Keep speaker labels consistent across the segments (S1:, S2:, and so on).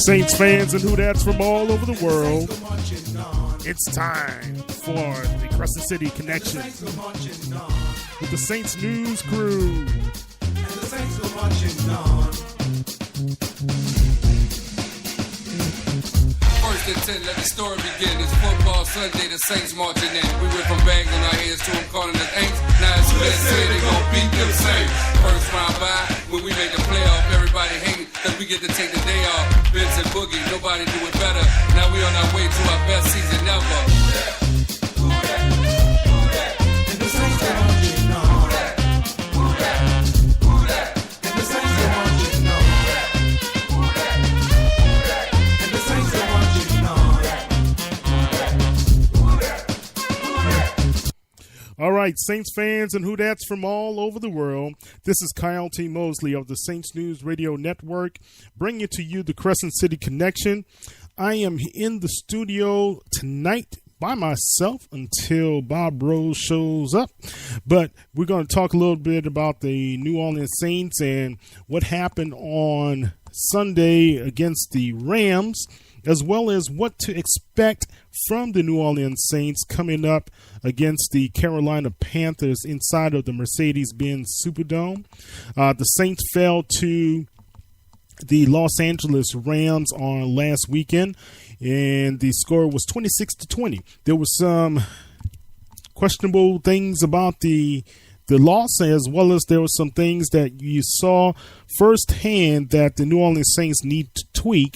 S1: Saints fans and who that's from all over the world, it's time for the Crescent City Connection with the Saints News Crew.
S2: First and 10, let the story begin. It's football Sunday, the Saints marching in. We went from bags on our heads to them calling us ain'ts. Now it's clear to say they gon' beat them Saints. First round bye, when we make the playoff, everybody hating, cause we get to take the day off. Vince and Boogie, nobody do it better. Now we on our way to our best season ever. Who that? And the Saints are marching on. Who that? And the Saints are marching on. Who that? And the Saints are marching on.
S1: All right, Saints fans and who that's from all over the world, this is Kyle T. Mosley of the Saints News Radio Network, bringing to you the Crescent City Connection. I am in the studio tonight by myself until Bob Rose shows up, but we're going to talk a little bit about the New Orleans Saints and what happened on Sunday against the Rams, as well as what to expect from the New Orleans Saints coming up against the Carolina Panthers inside of the Mercedes-Benz Superdome. The Saints fell to the Los Angeles Rams on last weekend, and the score was 26-20. There were some questionable things about the loss, as well as there were some things that you saw firsthand that the New Orleans Saints need to tweak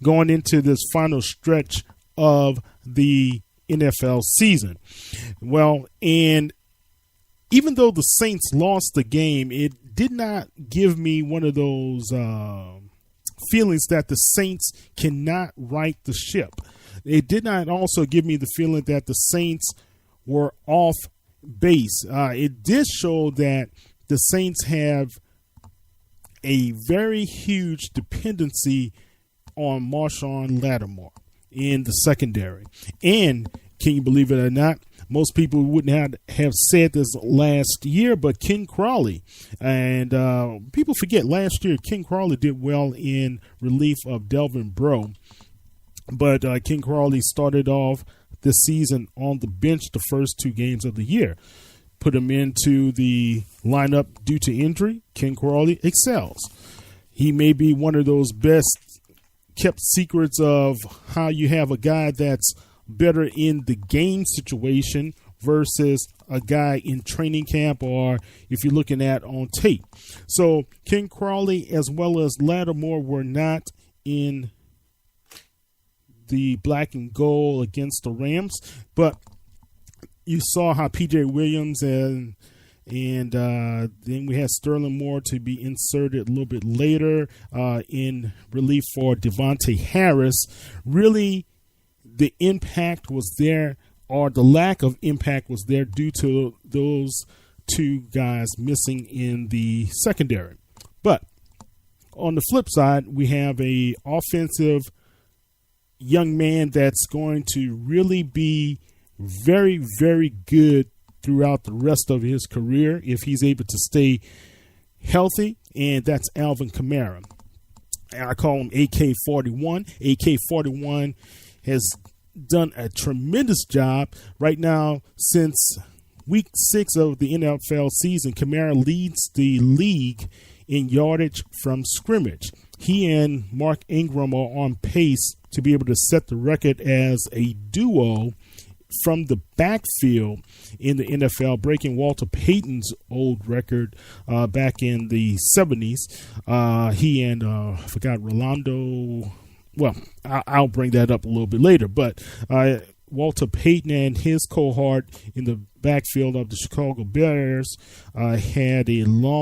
S1: going into this final stretch of the NFL season. Well, and even though the Saints lost the game, it did not give me one of those feelings that the Saints cannot right the ship. It did not also give me the feeling that the Saints were off base. It did show that the Saints have a very huge dependency on Marshawn Lattimore in the secondary. And can you believe it or not, most people wouldn't have said this last year, but Ken Crawley, and people forget last year Ken Crawley did well in relief of Delvin Breaux, but Ken Crawley started off the season on the bench the first two games of the year. Put him into the lineup due to injury. Ken Crawley excels. He may be one of those best kept secrets of how you have a guy that's better in the game situation versus a guy in training camp or if you're looking at on tape. So Ken Crawley as well as Lattimore were not in the black and gold against the Rams, but you saw how P.J. Williams and then we had Sterling Moore to be inserted a little bit later in relief for Devontae Harris. Really, the impact was there, or the lack of impact was there due to those two guys missing in the secondary. But on the flip side, we have a offensive young man that's going to really be very, very good throughout the rest of his career if he's able to stay healthy, and that's Alvin Kamara. I call him AK-41. AK-41 has done a tremendous job right now. Since week 6 of the NFL season, Kamara leads the league in yardage from scrimmage. He and Mark Ingram are on pace to be able to set the record as a duo from the backfield in the NFL, breaking Walter Payton's old record back in the 70s. He and I forgot Rolando. Well, I'll bring that up a little bit later. But Walter Payton and his cohort in the backfield of the Chicago Bears had a long-standing,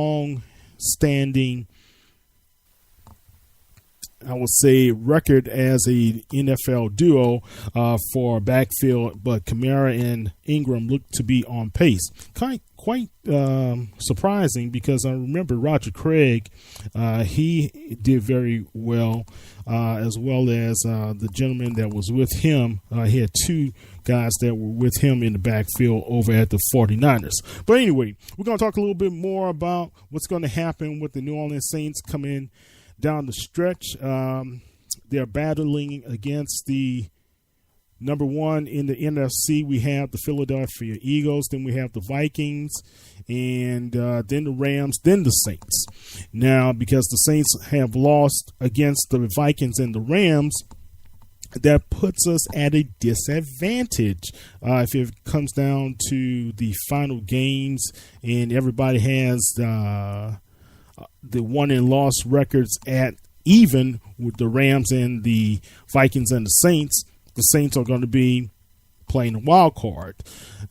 S1: I would say, record as a NFL duo for backfield, but Kamara and Ingram look to be on pace. Quite surprising, because I remember Roger Craig, he did very well, as well as the gentleman that was with him. He had two guys that were with him in the backfield over at the 49ers. But anyway, we're going to talk a little bit more about what's going to happen with the New Orleans Saints coming down the stretch. The they're battling against the number one in the NFC. We have the Philadelphia Eagles, then we have the Vikings, and then the Rams, then the Saints. Now, because the Saints have lost against the Vikings and the Rams, that puts us at a disadvantage if it comes down to the final games and everybody has the won and loss records at even with the Rams and the Vikings and the Saints. The Saints are going to be playing a wild card,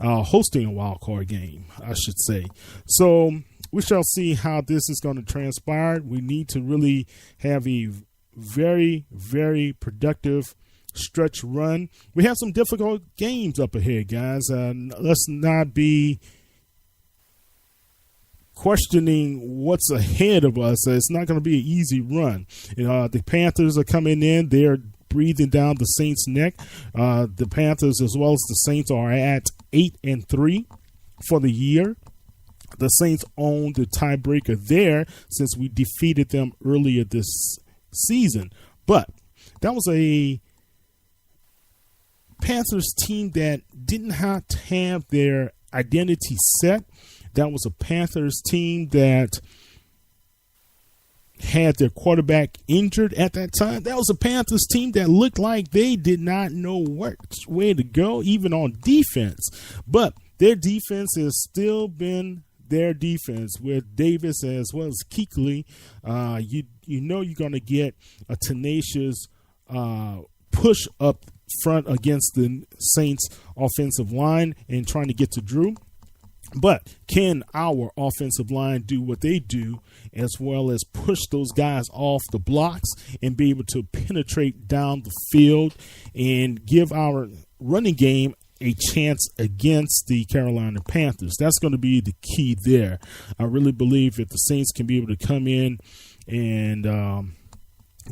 S1: hosting a wild card game, I should say. So we shall see how this is going to transpire. We need to really have a very, very productive stretch run. We have some difficult games up ahead, guys. Let's not be questioning what's ahead of us. It's not going to be an easy run. The Panthers are coming in. They're breathing down the Saints' neck. The Panthers, as well as the Saints, are at 8-3 for the year. The Saints own the tiebreaker there since we defeated them earlier this season. But that was a Panthers team that didn't have to have their identity set. That was a Panthers team that had their quarterback injured at that time. That was a Panthers team that looked like they did not know which way to go, even on defense. But their defense has still been their defense with Davis as well as Kuechly. You know you're going to get a tenacious push up front against the Saints offensive line and trying to get to Drew. But can our offensive line do what they do as well as push those guys off the blocks and be able to penetrate down the field and give our running game a chance against the Carolina Panthers? That's going to be the key there. I really believe if the Saints can be able to come in and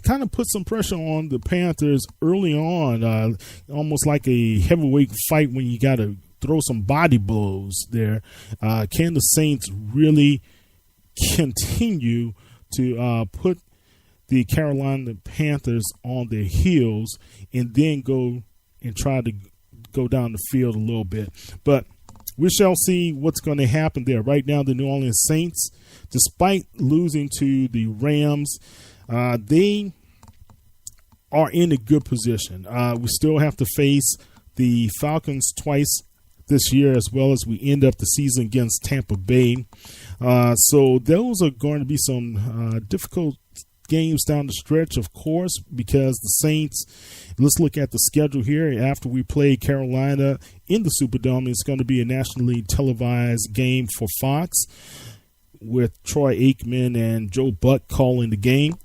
S1: kind of put some pressure on the Panthers early on, almost like a heavyweight fight when you got to throw some body blows there. Can the Saints really continue to put the Carolina Panthers on their heels and then go and try to go down the field a little bit? But we shall see what's going to happen there. Right now, the New Orleans Saints, despite losing to the Rams, they are in a good position. We still have to face the Falcons twice this year, as well as we end up the season against Tampa Bay. So those are going to be some difficult games down the stretch, of course, because the Saints, let's look at the schedule here. After we play Carolina in the Superdome, it's going to be a nationally televised game for Fox with Troy Aikman and Joe Buck calling the game.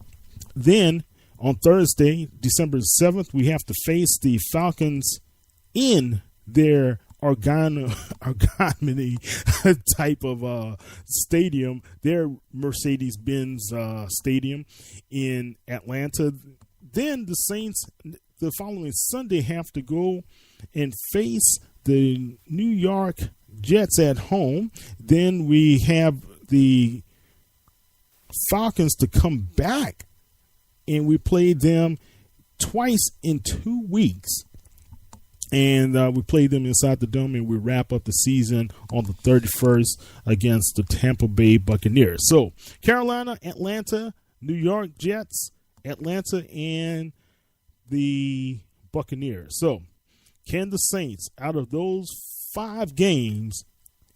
S1: Then on Thursday, December 7th, we have to face the Falcons in their origami type of stadium, their Mercedes-Benz stadium in Atlanta. Then the Saints, the following Sunday, have to go and face the New York Jets at home. Then we have the Falcons to come back, and we played them twice in 2 weeks. And we played them inside the Dome, and we wrap up the season on the 31st against the Tampa Bay Buccaneers. So Carolina, Atlanta, New York Jets, Atlanta, and the Buccaneers. So can the Saints, out of those 5 games,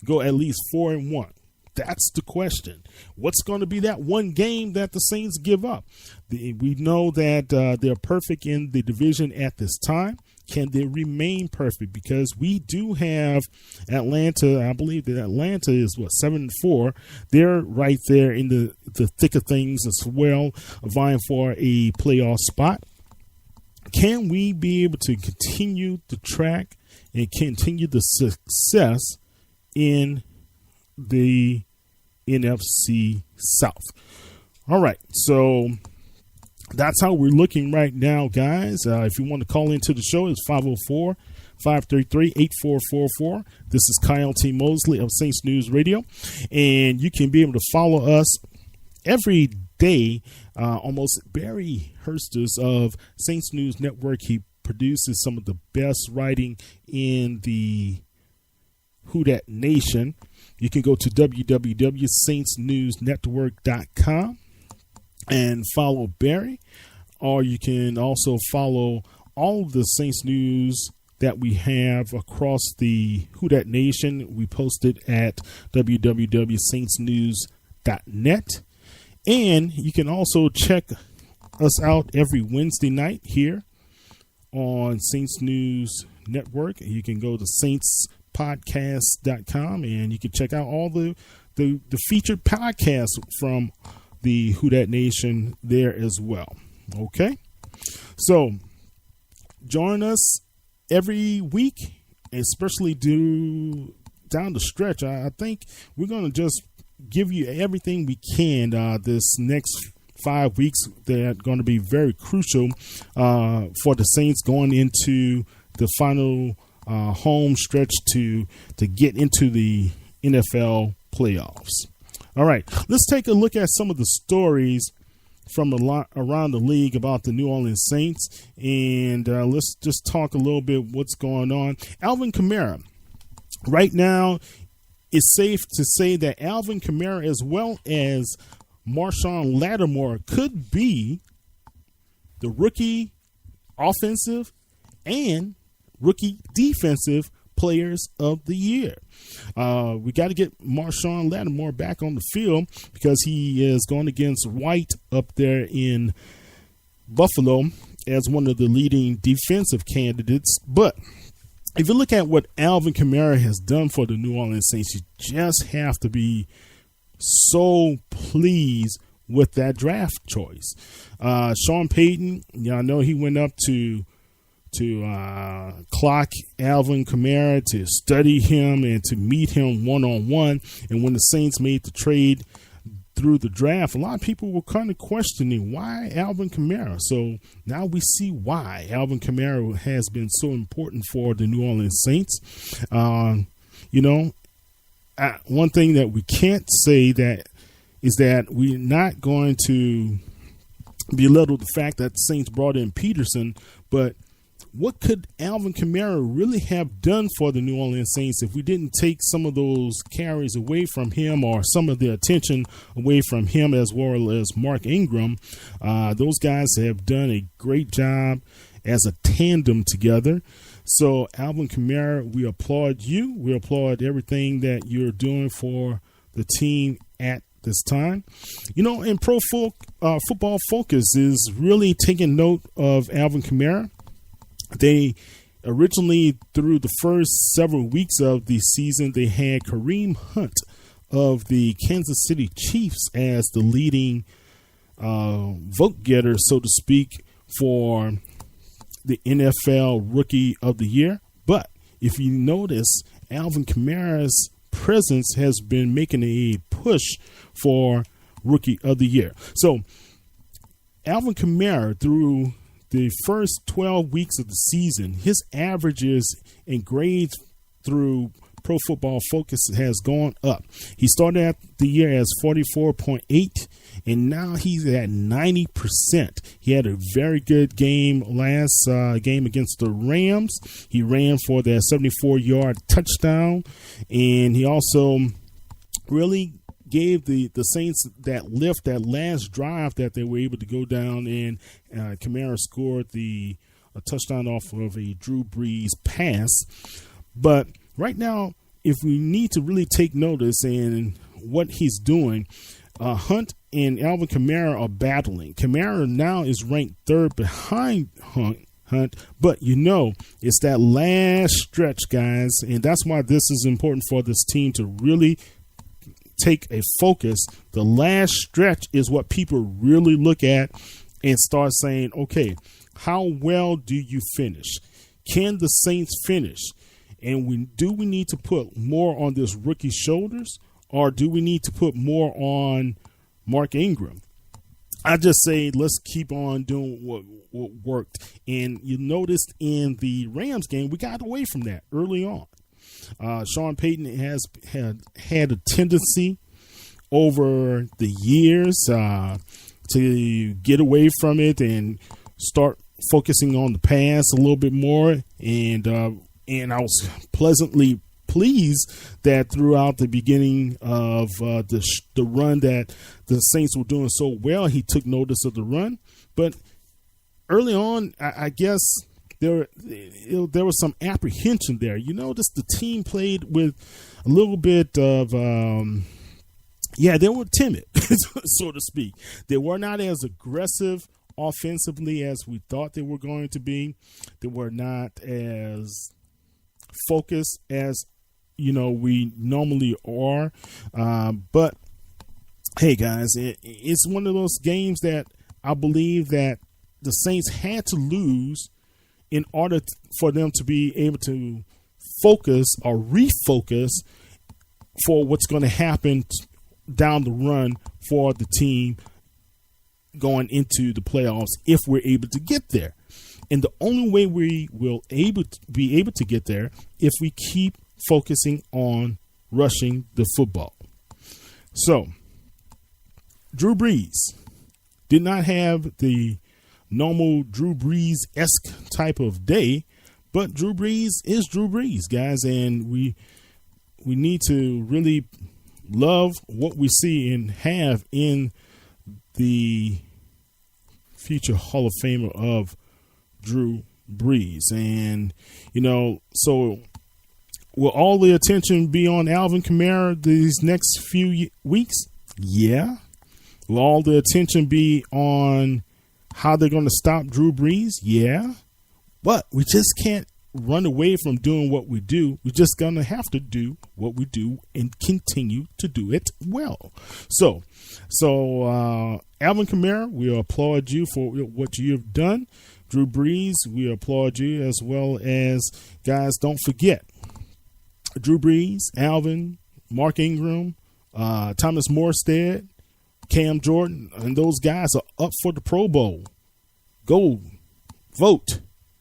S1: go at least 4-1? That's the question. What's going to be that one game that the Saints give up? We know that they're perfect in the division at this time. Can they remain perfect? Because we do have Atlanta. I believe that Atlanta is 7-4. They're right there in the thick of things as well, vying for a playoff spot. Can we be able to continue the track and continue the success in the NFC South? All right, so that's how we're looking right now, guys. If you want to call into the show, it's 504-533-8444. This is Kyle T. Mosley of Saints News Radio, and you can be able to follow us every day. Almost Barry Hursters of Saints News Network. He produces some of the best writing in the Who Dat Nation. You can go to www.saintsnewsnetwork.com and follow Barry, or you can also follow all of the Saints News that we have across the Who Dat Nation. We post it at www.saintsnews.net. And you can also check us out every Wednesday night here on Saints News Network. You can go to saintspodcast.com and you can check out all the featured podcasts from the Who Dat Nation there as well. Okay, so join us every week, especially down the stretch. I think we're going to just give you everything we can this next 5 weeks. They're going to be very crucial for the Saints going into the final home stretch to get into the NFL playoffs. All right, let's take a look at some of the stories from around the league about the New Orleans Saints, and let's just talk a little bit what's going on. Alvin Kamara. Right now, it's safe to say that Alvin Kamara, as well as Marshawn Lattimore, could be the rookie offensive and rookie defensive players of the year. We got to get Marshawn Lattimore back on the field because he is going against White up there in Buffalo as one of the leading defensive candidates. But if you look at what Alvin Kamara has done for the New Orleans Saints, you just have to be so pleased with that draft choice. Sean Payton, y'all know he went up to clock Alvin Kamara, to study him and to meet him one-on-one. And when the Saints made the trade through the draft, a lot of people were kind of questioning why Alvin Kamara. So now we see why Alvin Kamara has been so important for the New Orleans Saints. One thing that we can't say that is that we're not going to belittle the fact that the Saints brought in Peterson, but what could Alvin Kamara really have done for the New Orleans Saints if we didn't take some of those carries away from him or some of the attention away from him, as well as Mark Ingram? Those guys have done a great job as a tandem together. So, Alvin Kamara, we applaud you. We applaud everything that you're doing for the team at this time. And Football Focus is really taking note of Alvin Kamara. They originally, through the first several weeks of the season, they had Kareem Hunt of the Kansas City Chiefs as the leading vote getter, so to speak, for the NFL Rookie of the Year. But if you notice, Alvin Kamara's presence has been making a push for Rookie of the Year. So Alvin Kamara, through the first 12 weeks of the season, his averages and grades through Pro Football Focus has gone up. He started out the year as 44.8, and now he's at 90%. He had a very good game last game against the Rams. He ran for that 74-yard touchdown, and he also really gave the Saints that lift, that last drive that they were able to go down, and Kamara scored a touchdown off of a Drew Brees pass. But right now, if we need to really take notice in what he's doing, Hunt and Alvin Kamara are battling. Kamara now is ranked third behind Hunt, but it's that last stretch, guys, and that's why this is important for this team to really take a focus. The last stretch is what people really look at and start saying, okay, how well do you finish? Can the Saints finish? And we need to put more on this rookie's shoulders, or do we need to put more on Mark Ingram? I just say let's keep on doing what worked. And you noticed in the Rams game, we got away from that early on. Sean Payton has had a tendency over the years to get away from it and start focusing on the pass a little bit more. And I was pleasantly pleased that throughout the beginning of the run that the Saints were doing so well, he took notice of the run. But early on, I guess there was some apprehension there. You notice the team played with a little bit of, they were timid, so to speak. They were not as aggressive offensively as we thought they were going to be. They were not as focused as we normally are. But hey, guys, it's one of those games that I believe that the Saints had to lose in order for them to be able to focus or refocus for what's going to happen down the run for the team going into the playoffs if we're able to get there. And the only way we will be able to get there if we keep focusing on rushing the football. So, Drew Brees did not have the normal Drew Brees-esque type of day, but Drew Brees is Drew Brees, guys, and we need to really love what we see and have in the future Hall of Famer of Drew Brees. And, so will all the attention be on Alvin Kamara these next few weeks? Yeah. Will all the attention be on how they're going to stop Drew Brees? Yeah. But we just can't run away from doing what we do. We're just going to have to do what we do and continue to do it well. So Alvin Kamara, we applaud you for what you have done. Drew Brees, we applaud you as well as, guys, don't forget, Drew Brees, Alvin, Mark Ingram, Thomas Morstead, Cam Jordan, and those guys are up for the Pro Bowl. Go vote.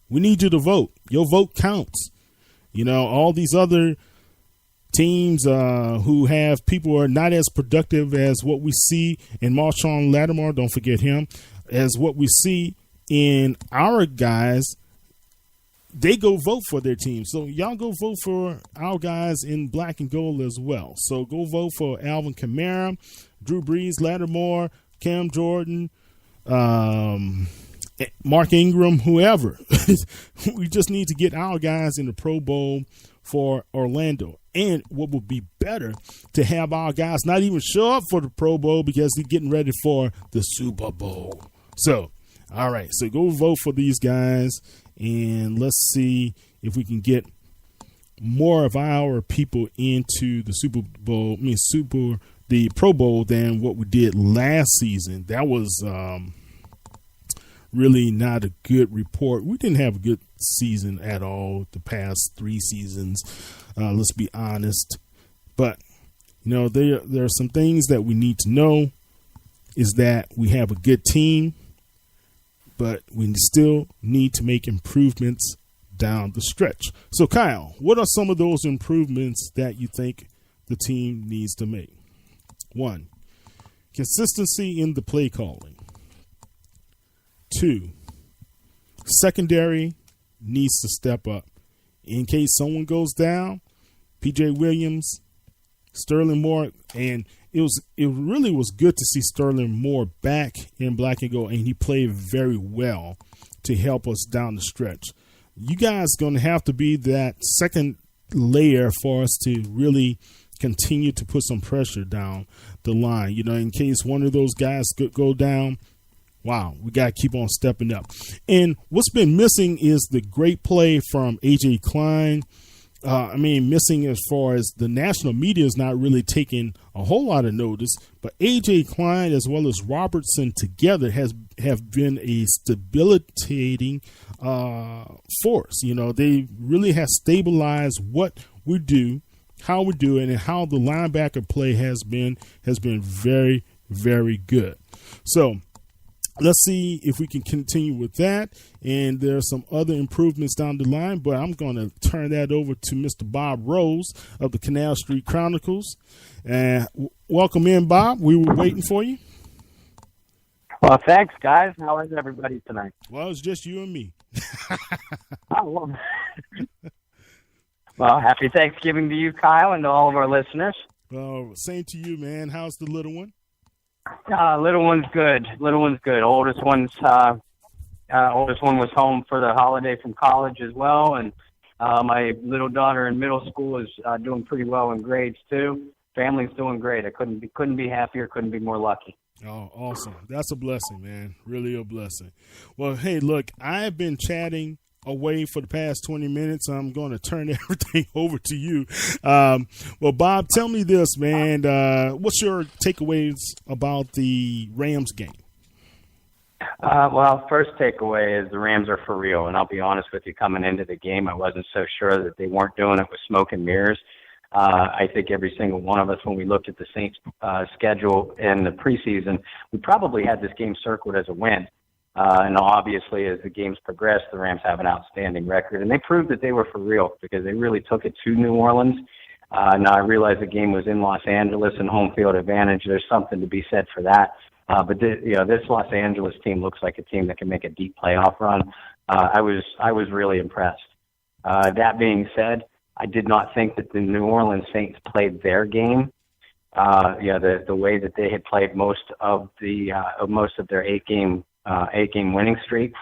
S1: We need you to vote. Your vote counts. All these other teams who have people who are not as productive as what we see in Marshawn Lattimore, don't forget him, as what we see in our guys, they go vote for their team. So y'all go vote for our guys in black and gold as well. So go vote for Alvin Kamara, Drew Brees, Lattimore, Cam Jordan, Mark Ingram, whoever. We just need to get our guys in the Pro Bowl for Orlando. And what would be better to have our guys not even show up for the Pro Bowl because they're getting ready for the Super Bowl. So, all right. So go vote for these guys and let's see if we can get more of our people into the the Pro Bowl than what we did last season. That was really not a good report. We didn't have a good season at all the past 3 seasons. Let's be honest. But, there are some things that we need to know is that we have a good team, but we still need to make improvements down the stretch. So, Kyle, what are some of those improvements that you think the team needs to make? 1, consistency in the play calling. 2, secondary needs to step up. In case someone goes down, P.J. Williams, Sterling Moore, and it really was good to see Sterling Moore back in black and gold, and he played very well to help us down the stretch. You guys going to have to be that second layer for us to really continue to put some pressure down the line. In case one of those guys go down, wow, we got to keep on stepping up. And what's been missing is the great play from A.J. Klein. Missing as far as the national media is not really taking a whole lot of notice, but A.J. Klein as well as Robertson together have been a stabilitating force. They really have stabilized what we do, how we do it, and how the linebacker play has been very, very good. So let's see if we can continue with that. And there are some other improvements down the line, but I'm going to turn that over to Mr. Bob Rose of the Canal Street Chronicles. Welcome in, Bob. We were waiting for you.
S3: Well, thanks, guys. How is everybody tonight?
S1: Well, it's just you and me.
S3: Oh, well, happy Thanksgiving to you, Kyle, and to all of our listeners.
S1: Same to you, man. How's the little one?
S3: Little one's good. Oldest one was home for the holiday from college as well, and my little daughter in middle school is doing pretty well in grades too. Family's doing great. I couldn't be happier. Couldn't be more lucky.
S1: Oh, awesome. That's a blessing, man. Really a blessing. Well, hey, look, I've been chatting away for the past 20 minutes. I'm going to turn everything over to you. Well, Bob, tell me this, man. What's your takeaways about the Rams game?
S3: Well, first takeaway is the Rams are for real. And I'll be honest with you, coming into the game, I wasn't so sure that they weren't doing it with smoke and mirrors. I think every single one of us, when we looked at the Saints' schedule in the preseason, we probably had this game circled as a win. And obviously, as the games progressed, the Rams have an outstanding record. And they proved that they were for real because they really took it to New Orleans. Now, I realize the game was in Los Angeles and home field advantage. There's something to be said for that. But this Los Angeles team looks like a team that can make a deep playoff run. I was really impressed. That being said, I did not think that the New Orleans Saints played their game. The way that they had played most of their eight-game winning streak.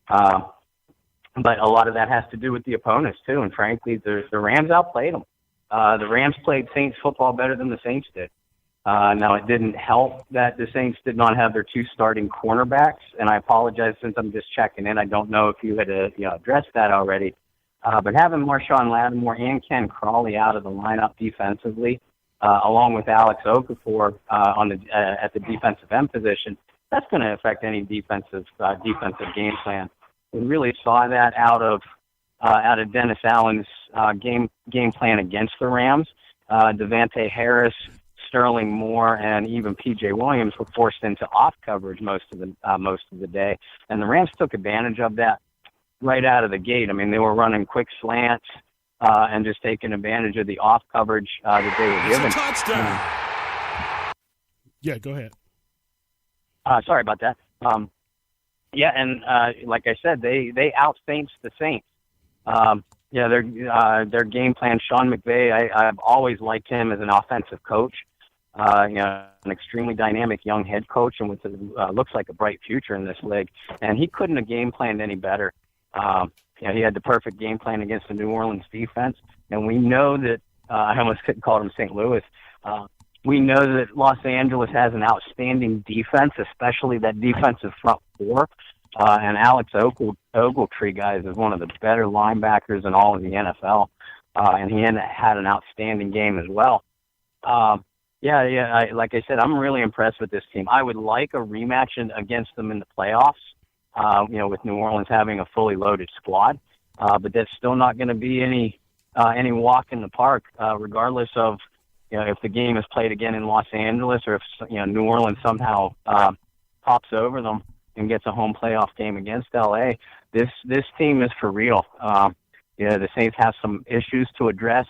S3: But a lot of that has to do with the opponents too. And frankly, the Rams outplayed them. The Rams played Saints football better than the Saints did. Now, it didn't help that the Saints did not have their two starting cornerbacks, and I apologize since I'm just checking in. I don't know if you had addressed that already. But having Marshawn Lattimore and Ken Crawley out of the lineup defensively, along with Alex Okafor at the defensive end position, that's going to affect any defensive game plan. We really saw that out of Dennis Allen's game plan against the Rams. Devontae Harris, Sterling Moore, and even P.J. Williams were forced into off coverage most of the day, and the Rams took advantage of that right out of the gate. I mean, they were running quick slants and just taking advantage of the off coverage that they were given.
S4: It's a touchdown.
S1: Yeah, go ahead.
S3: Sorry about that. Like I said, they out-Saints the Saints. Their game plan, Sean McVay, I've always liked him as an offensive coach. An extremely dynamic young head coach and with looks like a bright future in this league. And he couldn't have game planned any better. He had the perfect game plan against the New Orleans defense. And we know that, I almost called him St. Louis. We know that Los Angeles has an outstanding defense, especially that defensive front four. And Alex Ogletree, guys, is one of the better linebackers in all of the NFL. And he had an outstanding game as well. Like I said, I'm really impressed with this team. I would like a rematch against them in the playoffs, with New Orleans having a fully loaded squad. But that's still not going to be any walk in the park, regardless of, if the game is played again in Los Angeles or if, New Orleans somehow pops over them and gets a home playoff game against L.A. This team is for real. The Saints have some issues to address.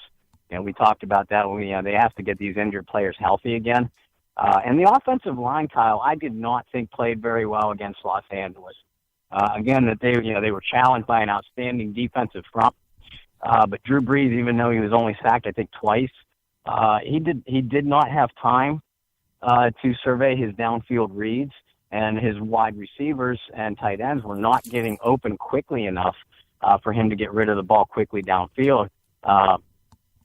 S3: We talked about that. They have to get these injured players healthy again. And the offensive line, Kyle, I did not think played very well against Los Angeles. Again, that they were challenged by an outstanding defensive front. But Drew Brees, even though he was only sacked, I think twice, he did not have time to survey his downfield reads, and his wide receivers and tight ends were not getting open quickly enough for him to get rid of the ball quickly downfield.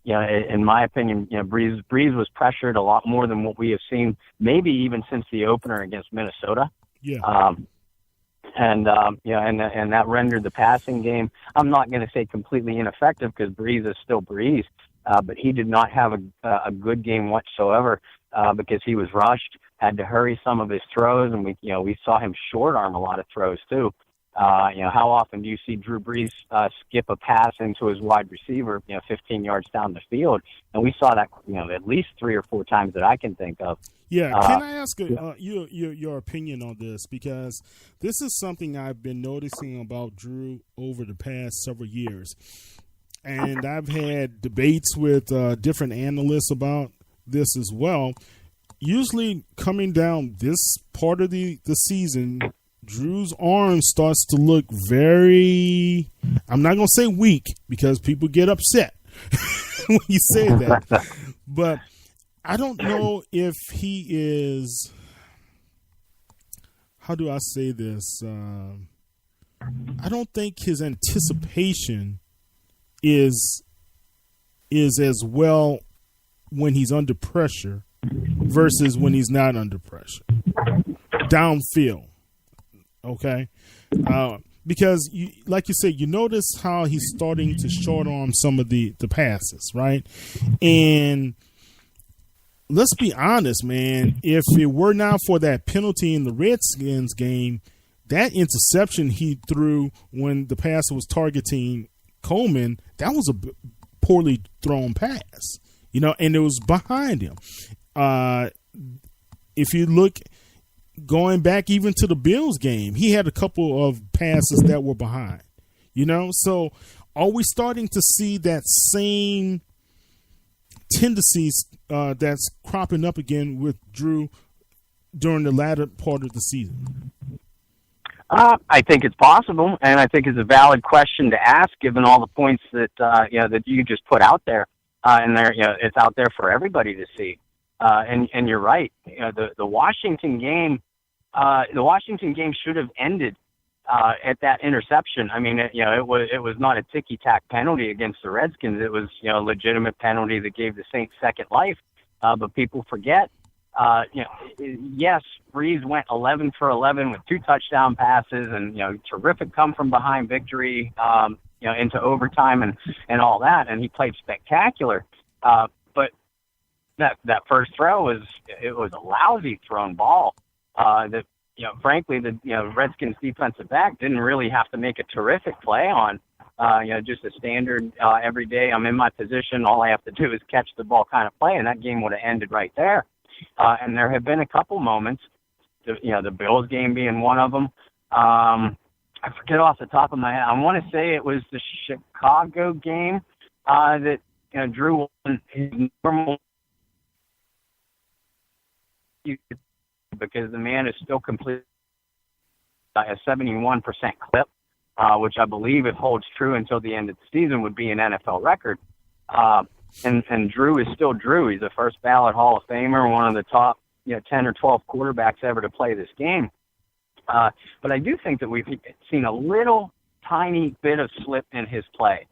S3: In my opinion, Brees was pressured a lot more than what we have seen, maybe even since the opener against Minnesota.
S1: Yeah.
S3: And that rendered the passing game, I'm not going to say completely ineffective because Brees is still Brees, but he did not have a good game whatsoever because he was rushed, had to hurry some of his throws, and we saw him short arm a lot of throws too. How often do you see Drew Brees skip a pass into his wide receiver, 15 yards down the field? And we saw that, at least 3 or 4 times that I can think of.
S1: Yeah, can I ask your opinion on this? Because this is something I've been noticing about Drew over the past several years. And I've had debates with different analysts about this as well. usually coming down this part of the season, Drew's arm starts to look very, I'm not going to say weak because people get upset when you say that. But I don't know if he is, how do I say this? I don't think his anticipation is as well when he's under pressure versus when he's not under pressure. Downfield. Okay. Because like you said, you notice how he's starting to short arm some of the passes, right? And let's be honest, man, if it were not for that penalty in the Redskins game, that interception he threw when the passer was targeting Coleman, that was a poorly thrown pass, and it was behind him. If you look going back even to the Bills game, he had a couple of passes that were behind, So are we starting to see that same tendencies that's cropping up again with Drew during the latter part of the season?
S3: I think it's possible, and I think it's a valid question to ask, given all the points that that you just put out there, and it's out there for everybody to see. And you're right. The Washington game, should have ended at that interception. I mean, it was not a ticky-tack penalty against the Redskins. It was a legitimate penalty that gave the Saints second life. But people forget. Yes, Breeze went 11 for 11 with 2 touchdown passes and, terrific come from behind victory, into overtime and all that. And he played spectacular. But that first throw was a lousy thrown ball, that, frankly, the Redskins defensive back didn't really have to make a terrific play on. Just a standard, every day I'm in my position, all I have to do is catch the ball kind of play, and that game would have ended right there. And there have been a couple moments, the Bills game being one of them. I forget off the top of my head. I want to say it was the Chicago game that Drew won his normal, because the man is still complete a 71% clip, which I believe, if holds true until the end of the season, would be an NFL record. And Drew is still Drew. He's a first ballot Hall of Famer, one of the top 10 or 12 quarterbacks ever to play this game. But I do think that we've seen a little tiny bit of slip in his play.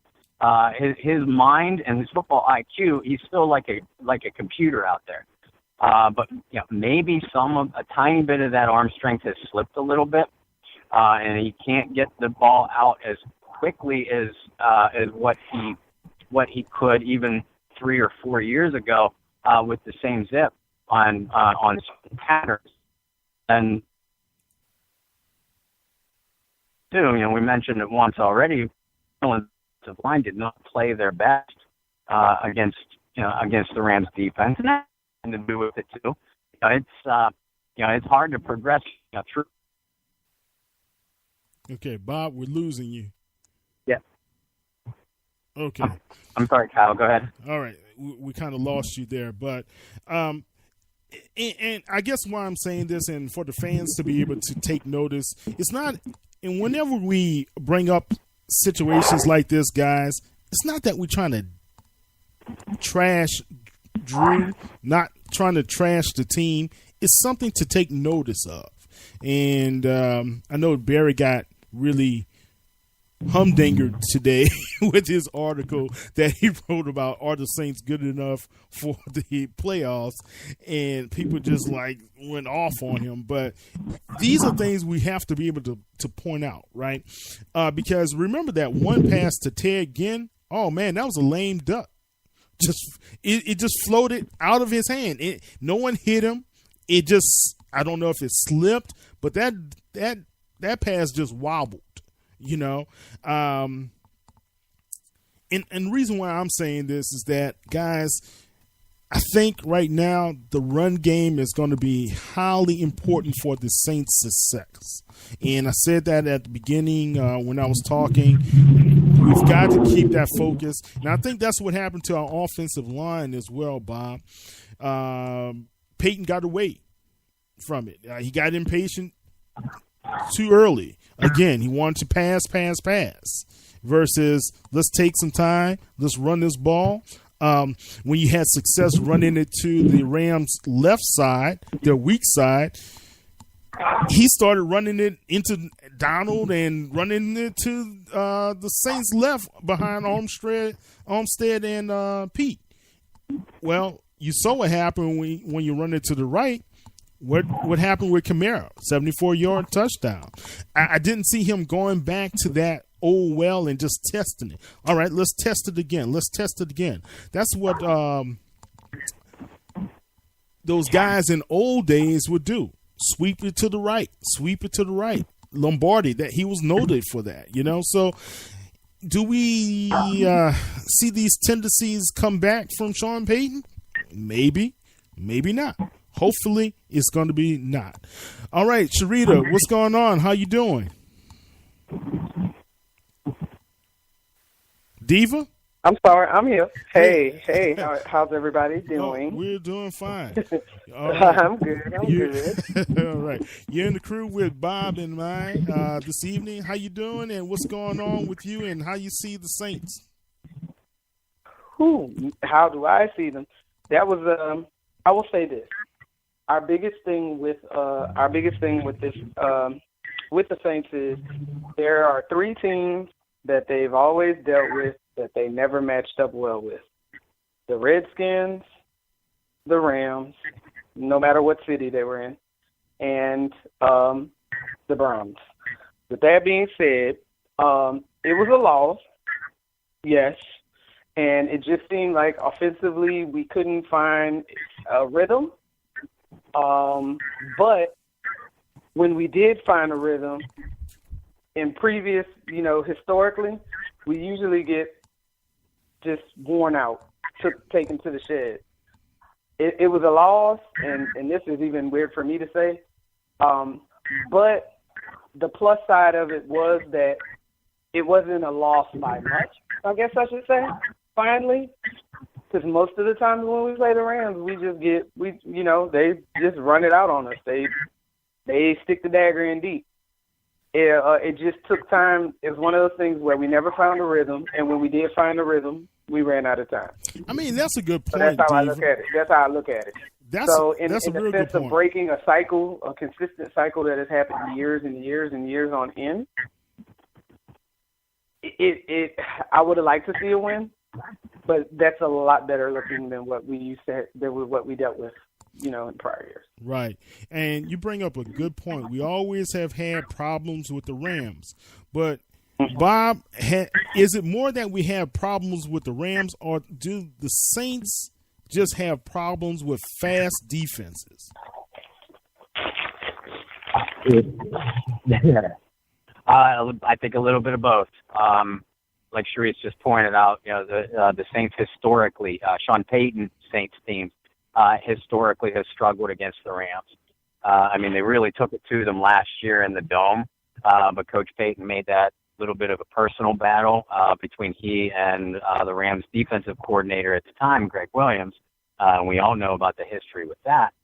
S3: His mind and his football IQ, he's still like a computer out there. But maybe a tiny bit of that arm strength has slipped a little bit, and he can't get the ball out as quickly as what he could even 3 or 4 years ago with the same zip on patterns. And too, we mentioned it once already. The line did not play their best against the Rams defense, and that had to do with it too. It's hard to progress through.
S1: Okay, Bob, we're losing you.
S3: Yeah.
S1: Okay.
S3: I'm sorry, Kyle. Go ahead.
S1: All right. We kind of lost you there, but and I guess why I'm saying this, and for the fans to be able to take notice, it's not. And whenever we bring up situations like this, guys, it's not that we're trying to trash Drew, not trying to trash the team. It's something to take notice of. And I know Barry got really humdingered today with his article that he wrote about, are the Saints good enough for the playoffs? And people just went off on him. But these are things we have to be able to point out, right? Because remember that one pass to Ted Ginn? Oh man, that was a lame duck. It just floated out of his hand. No one hit him. It just, I don't know if it slipped, but that pass just wobbled. And the reason why I'm saying this is that, guys, I think right now the run game is going to be highly important for the Saints' success. And I said that at the beginning when I was talking. We've got to keep that focus. And I think that's what happened to our offensive line as well, Bob. Peyton got away from it. He got impatient too early. Again, he wanted to pass versus let's take some time, let's run this ball. When you had success running it to the Rams' left side, their weak side, he started running it into Donald and running it to the Saints' left behind Armstead and Pete. Well, you saw what happened when you run it to the right. What happened with Kamara? 74-yard touchdown. I didn't see him going back to that old well and just testing it. All right, let's test it again. That's what those guys in old days would do. Sweep it to the right. Lombardi, that he was noted for that, So do we see these tendencies come back from Sean Payton? Maybe not. Hopefully it's going to be not. All right, Sharita, what's going on? How you doing? Diva?
S4: I'm sorry, I'm here. Hey, how's everybody doing?
S1: Oh, we're doing fine. All right.
S4: I'm good.
S1: All right. You're in the crew with Bob and mine this evening. How you doing, and what's going on with you, and how you see the Saints?
S4: How do I see them? That was I will say this. Our biggest thing with this with the Saints is there are three teams that they've always dealt with that they never matched up well with. The Redskins, the Rams, no matter what city they were in, and the Browns. With that being said, it was a loss, yes, and it just seemed like offensively we couldn't find a rhythm. But when we did find a rhythm, in previous, historically, we usually get just worn out, taken to the shed. It was a loss, and this is even weird for me to say, but the plus side of it was that it wasn't a loss by much, I guess I should say, finally. Because most of the times when we play the Rams, they just run it out on us. They stick the dagger in deep. It just took time. It was one of those things where we never found a rhythm, and when we did find a rhythm, we ran out of time.
S1: I mean, that's a good point.
S4: So that's how I look at it. In
S1: the
S4: sense of breaking a cycle, a consistent cycle that has happened years and years and years on end, I would have liked to see a win, but that's a lot better looking than what we dealt with, in prior years.
S1: Right. And you bring up a good point. We always have had problems with the Rams. But, Bob, is it more that we have problems with the Rams, or do the Saints just have problems with fast defenses?
S3: I think a little bit of both. Like Sharice just pointed out, the Saints historically, Sean Payton Saints teams, historically has struggled against the Rams. They really took it to them last year in the Dome, but Coach Payton made that little bit of a personal battle between he and the Rams defensive coordinator at the time, Greg Williams. We all know about the history with that.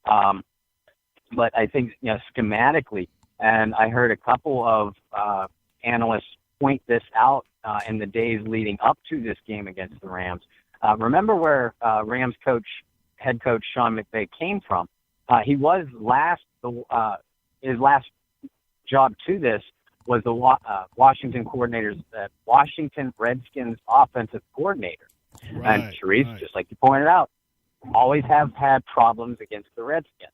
S3: But I think, schematically, and I heard a couple of analysts point this out in the days leading up to this game against the Rams. Remember where Rams head coach Sean McVay came from? He was his last job to this was the Washington Redskins offensive coordinator.
S1: Right,
S3: and Sharice, just like you pointed out, always have had problems against the Redskins,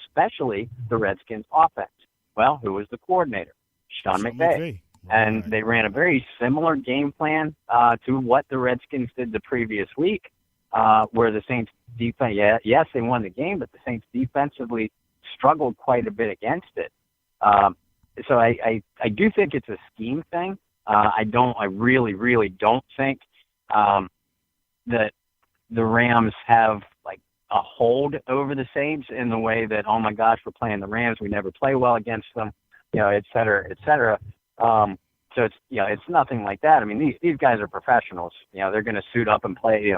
S3: especially the Redskins offense. Well, who was the coordinator? Sean McVay. And they ran a very similar game plan to what the Redskins did the previous week, where the Saints defense, yes, they won the game, but the Saints defensively struggled quite a bit against it. So I do think it's a scheme thing. I really, really don't think that the Rams have like a hold over the Saints in the way that, oh my gosh, we're playing the Rams, we never play well against them, et cetera, et cetera. So it's nothing like that. These guys are professionals. They're going to suit up and play.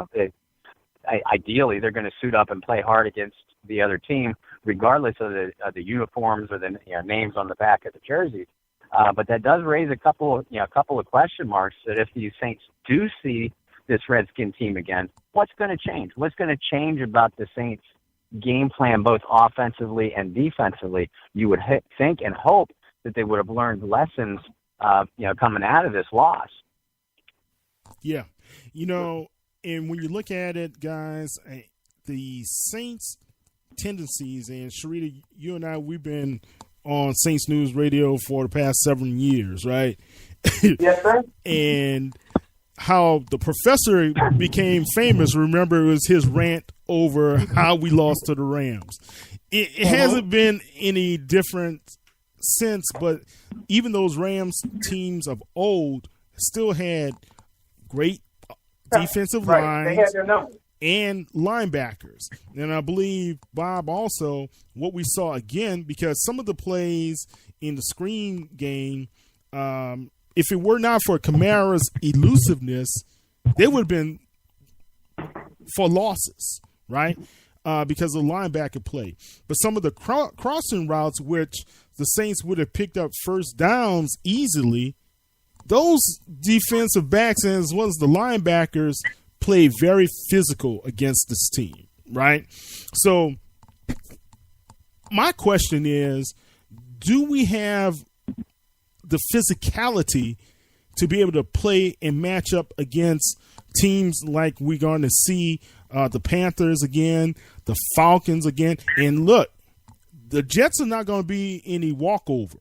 S3: ideally they're going to suit up and play hard against the other team, regardless of the uniforms or the names on the back of the jerseys. But that does raise a couple of question marks that if the Saints do see this Redskin team again, what's going to change? What's going to change about the Saints' game plan, both offensively and defensively? You would think and hope that they would have learned lessons, coming out of this loss.
S1: Yeah. And when you look at it, guys, the Saints' tendencies, and Sharita, you and I, we've been on Saints News Radio for the past 7 years, right?
S4: Yes, sir.
S1: And how the professor became famous, remember, it was his rant over how we lost to the Rams. It hasn't been any different since, but even those Rams teams of old still had great defensive lines.
S4: They had their numbers.
S1: And linebackers. And I believe, Bob, also what we saw again, because some of the plays in the screen game, if it were not for Kamara's elusiveness, they would have been for losses, right? Because of the linebacker play. But some of the crossing routes, which the Saints would have picked up first downs easily, those defensive backs as well as the linebackers play very physical against this team, right? So my question is, do we have the physicality to be able to play and match up against teams like we're going to see the Panthers again, the Falcons again? And look, the Jets are not going to be any walkover,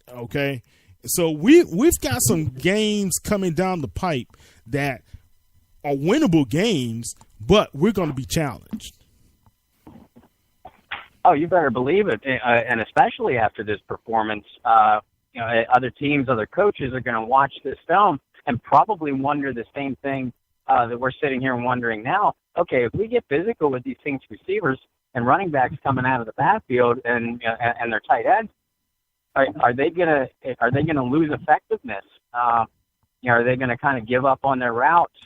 S1: okay? So we've got some games coming down the pipe that are winnable games, but we're going to be challenged.
S3: Oh, you better believe it, and especially after this performance, other teams, other coaches are going to watch this film and probably wonder the same thing that we're sitting here wondering now. Okay, if we get physical with these Saints receivers and running backs coming out of the backfield and their tight ends, are they gonna lose effectiveness? Are they going to kind of give up on their routes,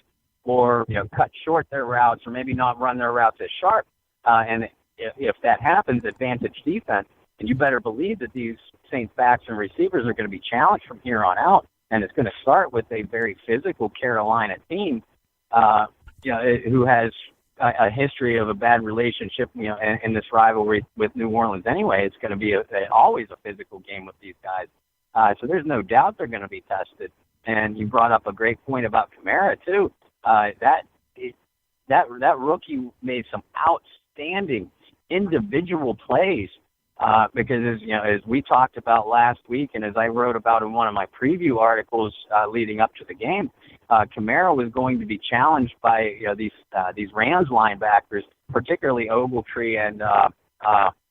S3: or cut short their routes, or maybe not run their routes as sharp? And if that happens, advantage defense, and you better believe that these Saints backs and receivers are going to be challenged from here on out. And it's going to start with a very physical Carolina team, who has a history of a bad relationship, in this rivalry with New Orleans anyway. It's going to be always a physical game with these guys. So there's no doubt they're going to be tested. And you brought up a great point about Kamara too. That rookie made some outstanding individual plays, because as we talked about last week, and as I wrote about in one of my preview articles leading up to the game, Kamara was going to be challenged by these Rams linebackers, particularly Ogletree and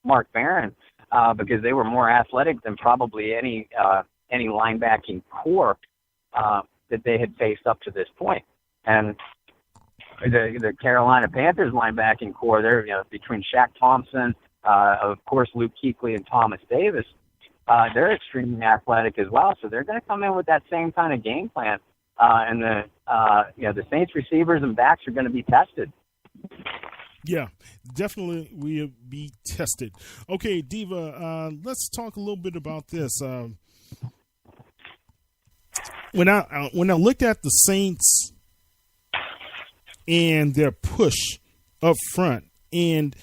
S3: Mark Barron, because they were more athletic than probably any linebacking core that they had faced up to this point. And the Carolina Panthers linebacking core, they're between Shaq Thompson, of course Luke Kuechly, and Thomas Davis, they're extremely athletic as well. So they're going to come in with that same kind of game plan, and the Saints receivers and backs are going to be tested.
S1: Yeah, definitely will be tested. Okay, Diva, let's talk a little bit about this. When I looked at the Saints and their push up front, and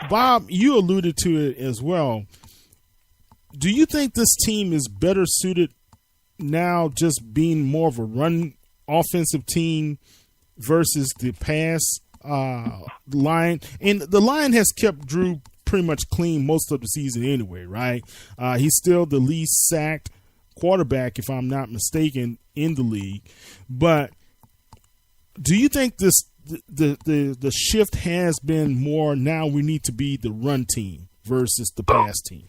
S1: Bob, you alluded to it as well. Do you think this team is better suited now, just being more of a run offensive team versus the pass line? And the line has kept Drew pretty much clean most of the season anyway, right? He's still the least sacked quarterback, if I'm not mistaken, in the league. But do you think the shift has been more now we need to be the run team versus the pass team?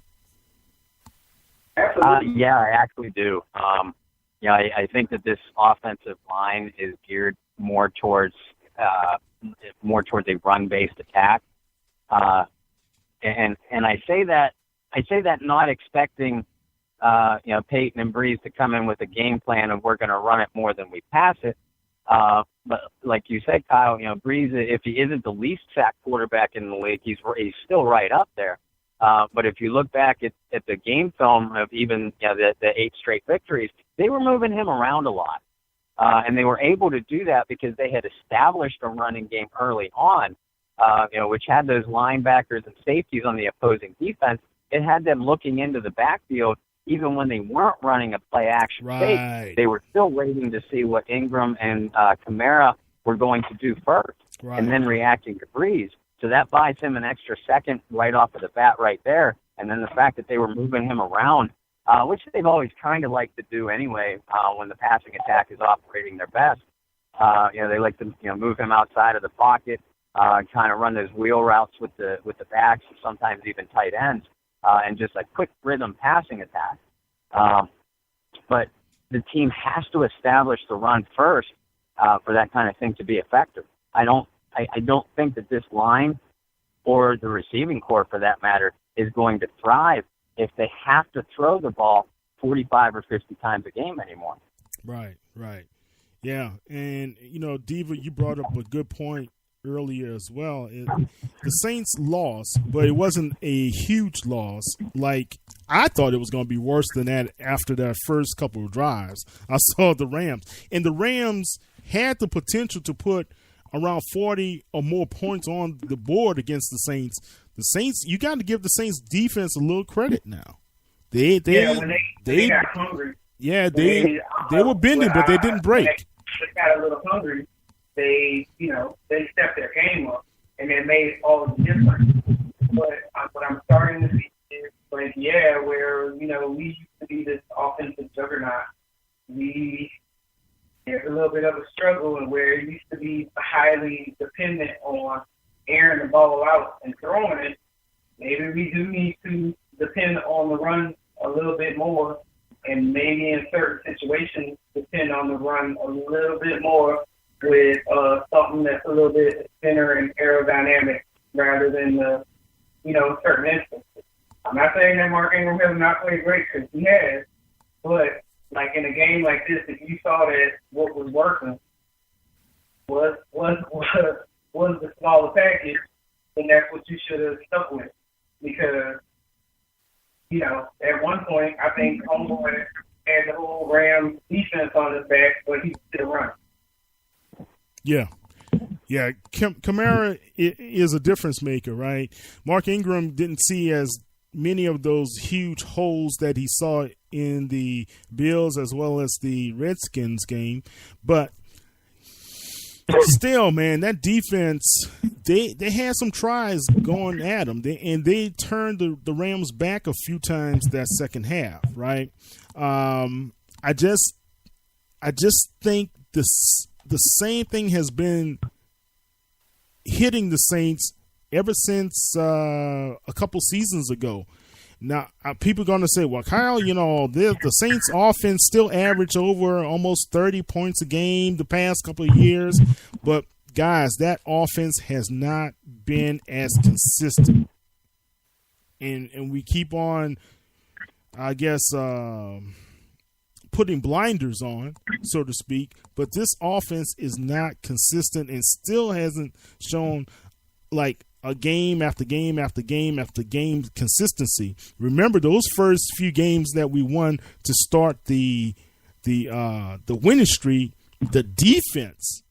S3: Yeah, I actually do. I think that this offensive line is geared more towards a run-based attack, and I say that not expecting Peyton and Breeze to come in with a game plan of we're going to run it more than we pass it. But like you said, Kyle, Breeze, if he isn't the least sacked quarterback in the league, he's still right up there. But if you look back at the game film of even the 8 straight victories, they were moving him around a lot. And they were able to do that because they had established a running game early on, which had those linebackers and safeties on the opposing defense. It had them looking into the backfield. Even when they weren't running a play-action fake, they were still waiting to see what Ingram and Kamara were going to do first, and then reacting to Breeze. So that buys him an extra second right off of the bat right there. And then the fact that they were moving him around, which they've always kind of liked to do anyway when the passing attack is operating their best. They like to move him outside of the pocket, kind of run those wheel routes with the backs, and sometimes even tight ends. And just a quick rhythm passing attack. But the team has to establish the run first for that kind of thing to be effective. I don't think that this line or the receiving corps, for that matter, is going to thrive if they have to throw the ball 45 or 50 times a game anymore.
S1: Right. Yeah, and, Diva, you brought up a good point earlier as well. The Saints lost, but it wasn't a huge loss. Like, I thought it was going to be worse than that after that first couple of drives. I saw the Rams, and the Rams had the potential to put around 40 or more points on the board against the Saints. The Saints, you got to give the Saints defense a little credit now. They got hungry. Yeah, they were bending, but they didn't break.
S5: They got a little hungry. They stepped their game up, and it made all the difference. But what I'm starting to see is, where, we used to be this offensive juggernaut. There's a little bit of a struggle, and where it used to be highly dependent on airing the ball out and throwing it, maybe we do need to depend on the run a little bit more, and maybe in certain situations depend on the run a little bit more with something that's a little bit thinner and aerodynamic rather than certain instances. I'm not saying that Mark Ingram has not played great, because he has, but like in a game like this, if you saw that what was working was the smaller package, then that's what you should have stuck with. Because, at one point, I think Homeboy had the whole Rams defense on his back, but he still run.
S1: Yeah. Kamara is a difference maker, right? Mark Ingram didn't see as many of those huge holes that he saw in the Bills as well as the Redskins game, but still, man, that defense, they had some tries going at them, and they turned the Rams back a few times that second half, right? I just think the same thing has been hitting the Saints ever since a couple seasons ago. Now, people are going to say, well, Kyle, the Saints offense still averaged over almost 30 points a game the past couple of years. But, guys, that offense has not been as consistent. And we keep on, I guess, putting blinders on, so to speak. But this offense is not consistent and still hasn't shown, like, a game after game after game after game consistency. Remember those first few games that we won to start the winning streak, the defense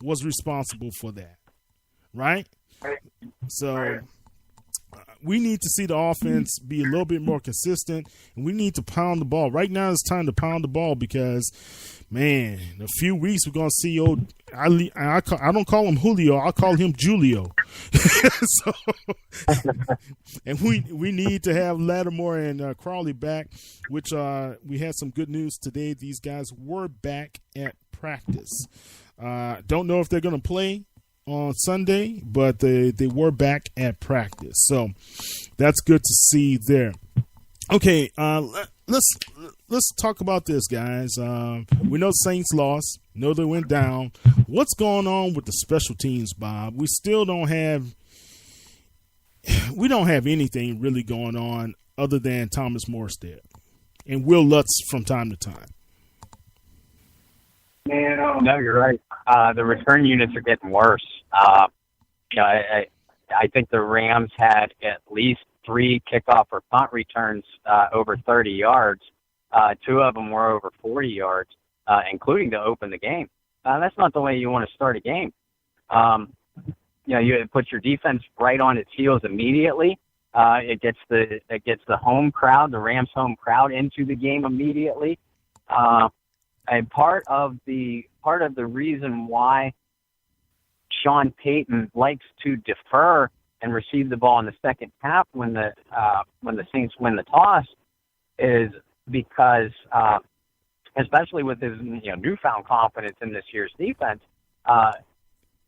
S1: was responsible for that, right? So we need to see the offense be a little bit more consistent, and we need to pound the ball. Right now it's time to pound the ball because, man, in a few weeks we're going to see I don't call him Julio, I'll call him Julio. And we need to have Lattimore and Crawley back, which we had some good news today. These guys were back at practice. Don't know if they're going to play on Sunday, but they were back at practice. So that's good to see there. Okay, let's talk about this, guys. We know Saints lost. Know they went down. What's going on with the special teams, Bob? We don't have anything really going on other than Thomas Morstead and Will Lutz from time to time.
S5: Man,
S3: no, you're right. The return units are getting worse. I think the Rams had at least 3 kickoff or punt returns over 30 yards. 2 of them were over 40 yards, including to open the game. That's not the way you want to start a game. You put your defense right on its heels immediately. It gets the home crowd, the Rams home crowd, into the game immediately. And part of the reason why Sean Payton likes to defer and receive the ball in the second half when the Saints win the toss is because, especially with his newfound confidence in this year's defense,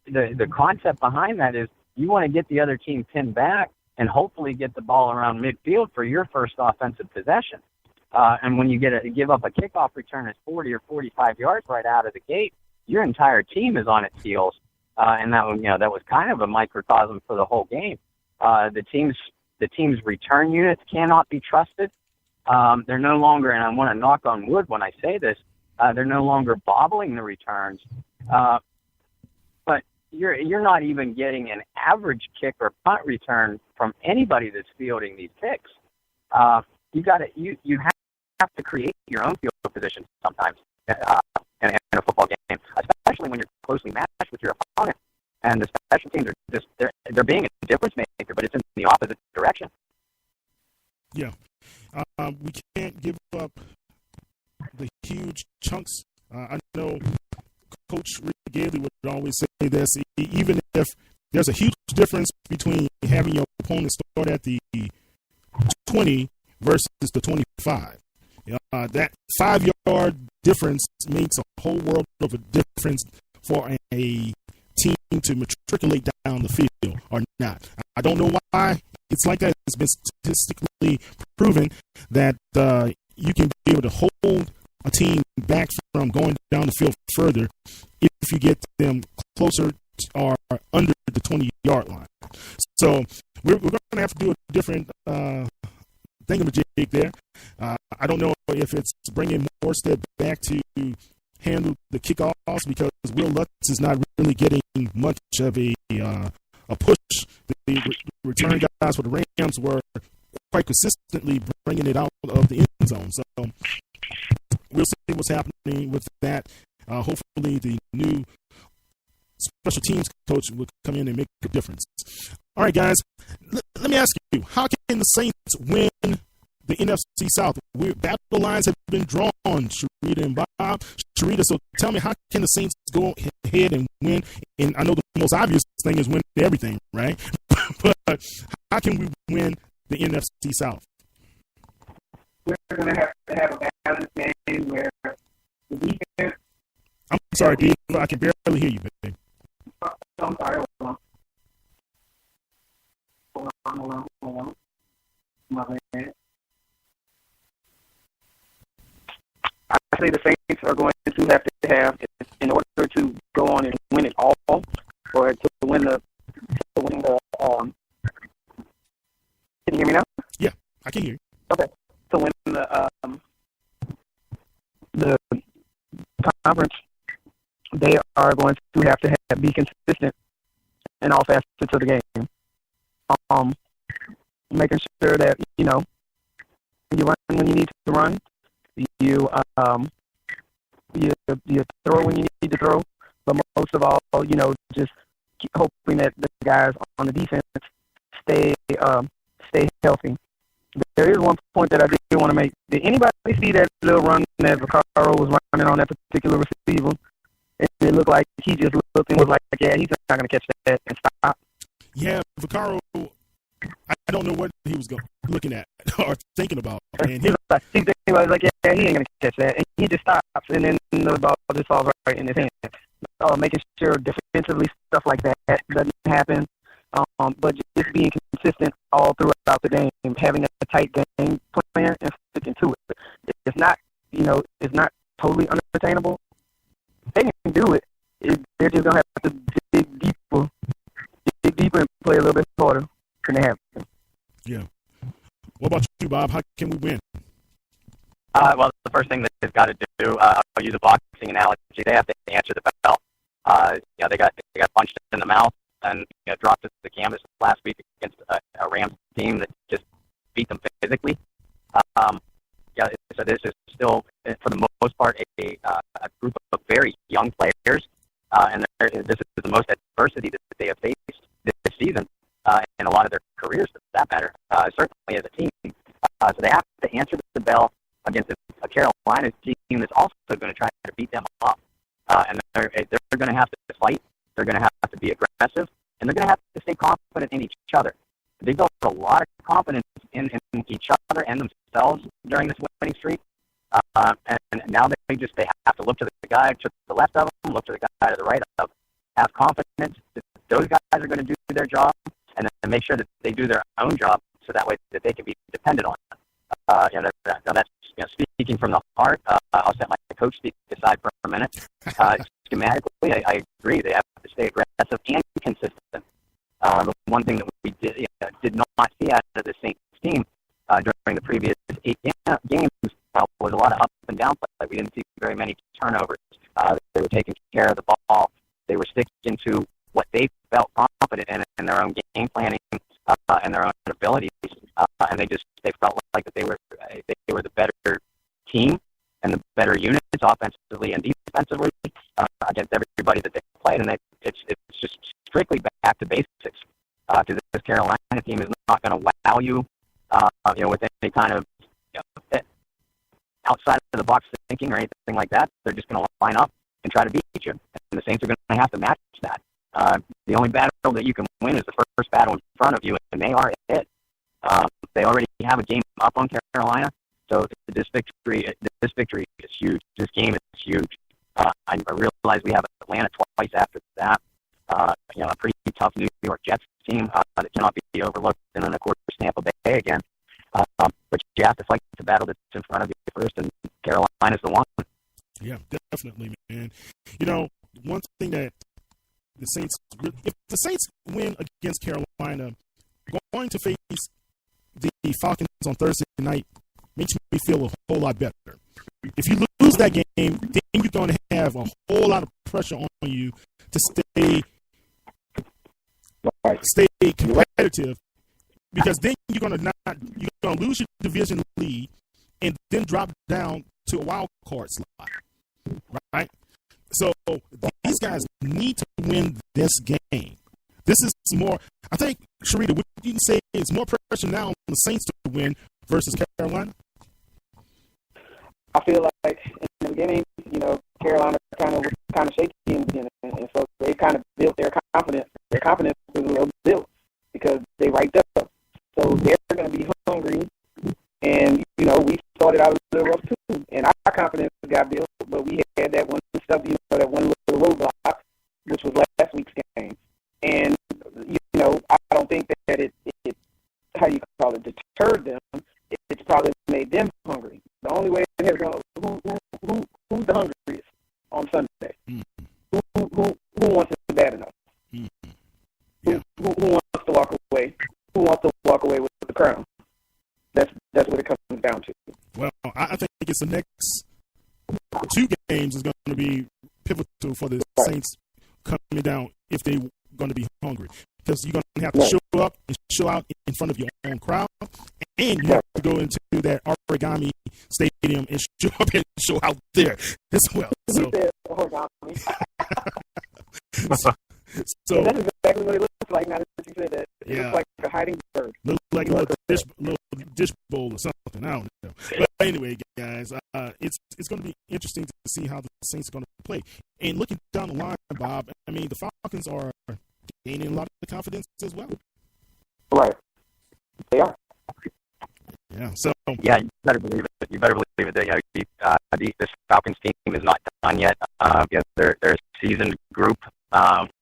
S3: the concept behind that is you want to get the other team pinned back and hopefully get the ball around midfield for your first offensive possession. And when you give up a kickoff return at 40 or 45 yards right out of the gate, your entire team is on its heels. And that was kind of a microcosm for the whole game. The team's return units cannot be trusted. They're no longer, and I want to knock on wood when I say this, they're no longer bobbling the returns. But you're not even getting an average kick or punt return from anybody that's fielding these kicks. You have to create your own field position sometimes in a football game, especially when you're closely matched with your opponent. And the special teams are they're being a difference maker, but it's in the opposite direction.
S1: Yeah. We can't give up the huge chunks. I know Coach Rick Gailey would always say this, even if there's a huge difference between having your opponent start at the 20 versus the 25. That 5-yard difference makes a whole world of a difference for a team to matriculate down the field or not. I don't know why it's like that. It's been statistically proven that you can be able to hold a team back from going down the field further if you get them closer or under the 20-yard line. So we're going to have to do a different thingamajig there. I don't know if it's bringing Morstead back to handle the kickoffs because Will Lutz is not really getting much of a push. The return guys for the Rams were quite consistently bringing it out of the end zone. So we'll see what's happening with that. Hopefully the new special teams coach will come in and make a difference. All right, guys, let me ask you, how can the Saints win the NFC South? Battle lines have been drawn, Sharita and Bob. Sharita, so tell me, how can the Saints go ahead and win? And I know the most obvious thing is win everything, right? But how can we win the NFC South?
S5: We're going to have a balanced game where the defense...
S1: I'm sorry, Dave, I can barely hear you, babe.
S5: I'm sorry, hold on. My bad. I say the Saints are going to have to have, in order to go on and win it all, or to win the can you hear me now?
S1: Yeah, I can hear you.
S5: Okay. To win the conference, they are going to have to be consistent in all facets of the game. Making sure that, you run when you need to run, you throw when you need to throw, but most of all, just keep hoping that the guys on the defense stay healthy. There is one point that I did want to make. Did anybody see that little run that Vaccaro was running on that particular receiver? It looked like he just looked and was like, yeah, he's not going to catch that and stop.
S1: Yeah, Vaccaro, I don't know what he was looking at or thinking about. And
S5: he was like, yeah, he ain't going to catch that. And he just stops, and then the ball just falls right in his hand. Making sure defensively stuff like that doesn't happen. But just being consistent all throughout the game, having a tight game plan and sticking to it. It's not, it's not totally unattainable. They can do it. They're just gonna have to dig deeper and play a little bit harder than they have.
S1: Yeah. What about you, Bob? How can we win?
S3: Well, the first thing that they've got to do, I'll use a boxing analogy. They have to answer the bell. They got punched in the mouth and dropped to the canvas last week against a Rams team that just beat them physically. So this is still, for the most part, a group of very young players, and this is the most adversity that they have faced this season in a lot of their careers, for that matter, certainly as a team. So they have to answer the bell against a Carolina team that's also going to try to beat them up. And they're going to have to fight. They're going to have to be aggressive, and they're going to have to stay confident in each other. They built a lot of confidence in each other and themselves during this winning streak. And now they have to look to the guy to the left of them, look to the guy to the right of them, have confidence that those guys are going to do their job, and then make sure that they do their own job so that way that they can be dependent on it. That's speaking from the heart. I'll set my coach speak aside for a minute. Schematically, I agree. They have to stay aggressive and consistent. The one thing that we did not see out of the Saints team during the previous 8 games was a lot of up and down play. We didn't see very many turnovers. They were taking care of the ball. They were sticking to what they felt confident in their own game planning and their own abilities, and they felt like that they were the better team and the better units offensively and defensively against everybody that they played, and it's just strictly back to basics. Because this Carolina team is not going to wow you, with any kind of outside of the box thinking or anything like that. They're just going to line up and try to beat you, and the Saints are going to have to match that. The only battle that you can win is the first battle in front of you, and they are it. They already have a game up on Carolina, so this victory is huge. This game is huge. I realize we have Atlanta twice after that. A pretty tough New York Jets team that cannot be overlooked, and then of course Tampa Bay again. But you have to fight the battle that's in front of you first, and Carolina's the one.
S1: Yeah, definitely, man. One thing that the Saints, if the Saints win against Carolina, going to face the Falcons on Thursday night makes me feel a whole lot better. If you lose that game, then you're going to have a whole lot of pressure on you to stay competitive, because then you're going to lose your division lead and then drop down to a wild card slot, right? So these guys need to win this game. This is more, I think, Sharita, what you can say is more pressure now on the Saints to win versus Carolina?
S4: I feel like in the beginning, Carolina kind of shaky in the beginning, and so they kind of built their confidence. Their confidence was a little built because they ranked up. So they're going to be hungry, and we started out a little rough too, and our confidence got built, but we had that one stuff, that one little roadblock, which was last week's game, and I don't think that it how you call it, deterred them. It's probably made them hungry. The only way they're going to who's the hungriest on Sunday? Who wants it bad enough?
S1: Yeah.
S4: Who wants to walk away? Who wants to walk away with the crown? That's what it comes down to.
S1: Well, I think it's the next 2 games is going to be pivotal for the Saints coming down if they're going to be hungry. Because you're going to have to show up and show out in front of your own crowd, and you have to go into that origami stadium and show up and show out there as well. So, so
S4: that's exactly what it looks like now that you said that. It looks like a hiding bird.
S1: Looks like a little dish bowl or something. I don't know. But anyway, guys, it's going to be interesting to see how the Saints are going to play. And looking down the line, Bob, I mean, the Falcons are gaining a lot of confidence as well.
S3: Right. They are.
S1: Yeah. So.
S3: Yeah, you better believe it. You better believe it. This Falcons team is not done yet. They're a seasoned group,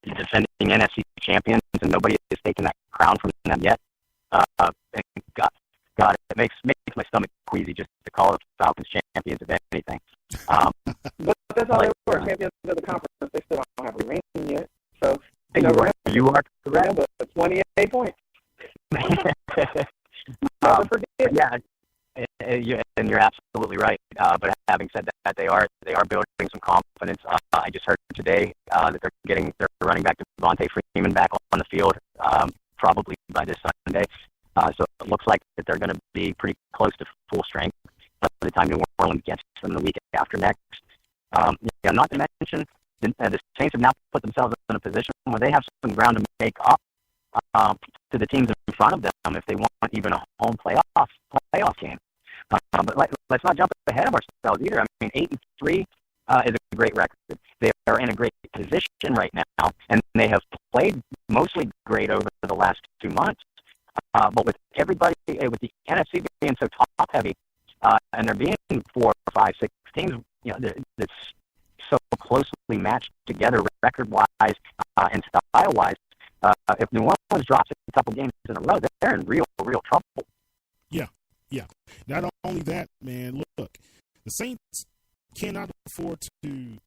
S3: defending NFC champions, and nobody has taken that crown from them yet. And God, it makes my stomach queasy just to call it Falcons champions of anything.
S4: But that's how they were. Champions of the conference. They still don't have a ring yet. So
S3: you are correct.
S4: But 28 points.
S3: Yeah. And you're absolutely right. But having said that, they are building some confidence. I just heard today that they're getting their running back Devontae Freeman back on the field probably by this Sunday. So it looks like that they're going to be pretty close to full strength by the time New Orleans gets them the week after next. Not to mention, the Saints have now put themselves in a position where they have some ground to make up to the teams in front of them if they want even a home playoff game. But let's not jump ahead of ourselves either. I mean, 8-3 is a great record. They are in a great position right now, and they have played mostly great over the last 2 months. But with everybody, with the NFC being so top heavy, and there being 4, 5, 6 teams, that's so closely matched together record-wise and style-wise. If New Orleans drops a couple games in a row, they're in real trouble.
S1: Yeah. Not only that, man, look, the Saints cannot afford to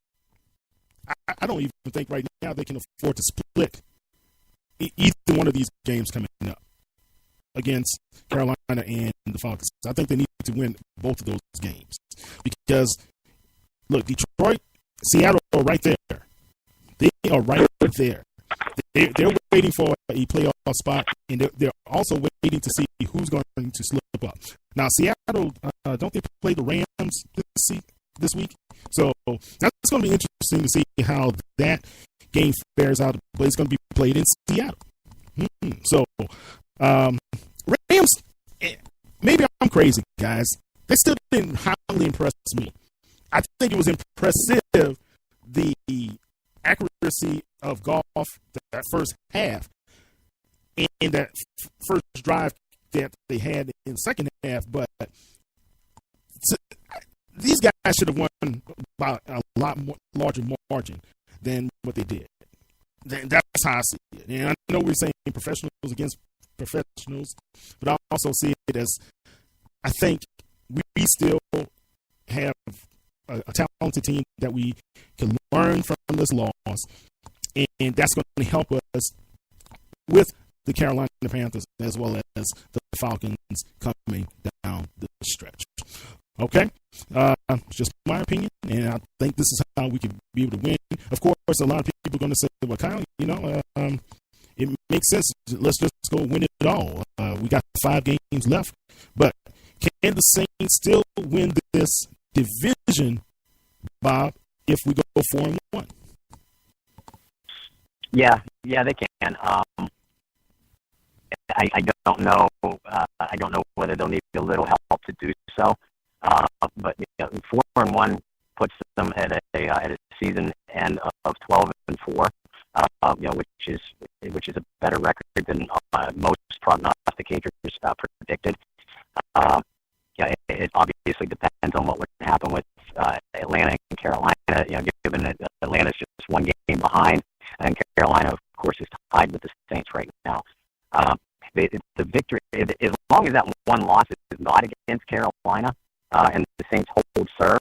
S1: – I don't even think right now they can afford to split either one of these games coming up against Carolina and the Falcons. I think they need to win both of those games because, look, Detroit, Seattle are right there. They are right there. They're waiting for a playoff spot, and they're also waiting to see who's going to slip up. Now, Seattle, don't they play the Rams this week? So that's going to be interesting to see how that game fares out. But it's going to be played in Seattle. So, Rams, maybe I'm crazy, guys. They still didn't highly impress me. I think it was impressive, the accuracy of Goff that first half and that first drive that they had in the second half, but these guys should have won by a lot more larger margin than what they did. That's how I see it. And I know we're saying professionals against professionals, but I also see it as I think we still have a talented team that we can learn from this loss, and that's going to help us with the Carolina Panthers as well as the Falcons coming down the stretch. Okay? It's just my opinion, and I think this is how we can be able to win. Of course, a lot of people are going to say, well, Kyle, it makes sense. Let's just go win it all. We got 5 games left, but can the Saints still win this division, Bob, if we go 4-1?
S3: Yeah, they can. I don't know. I don't know whether they'll need a little help to do so. But 4-1 puts them at a season end of 12-4. Which is a better record than most prognosticators predicted. It obviously depends on what would happen with Atlanta and Carolina. Given that Atlanta's just 1 game behind, and Carolina, of course, is tied with the Saints right now. The victory, as long as that one loss is not against Carolina, and the Saints hold serve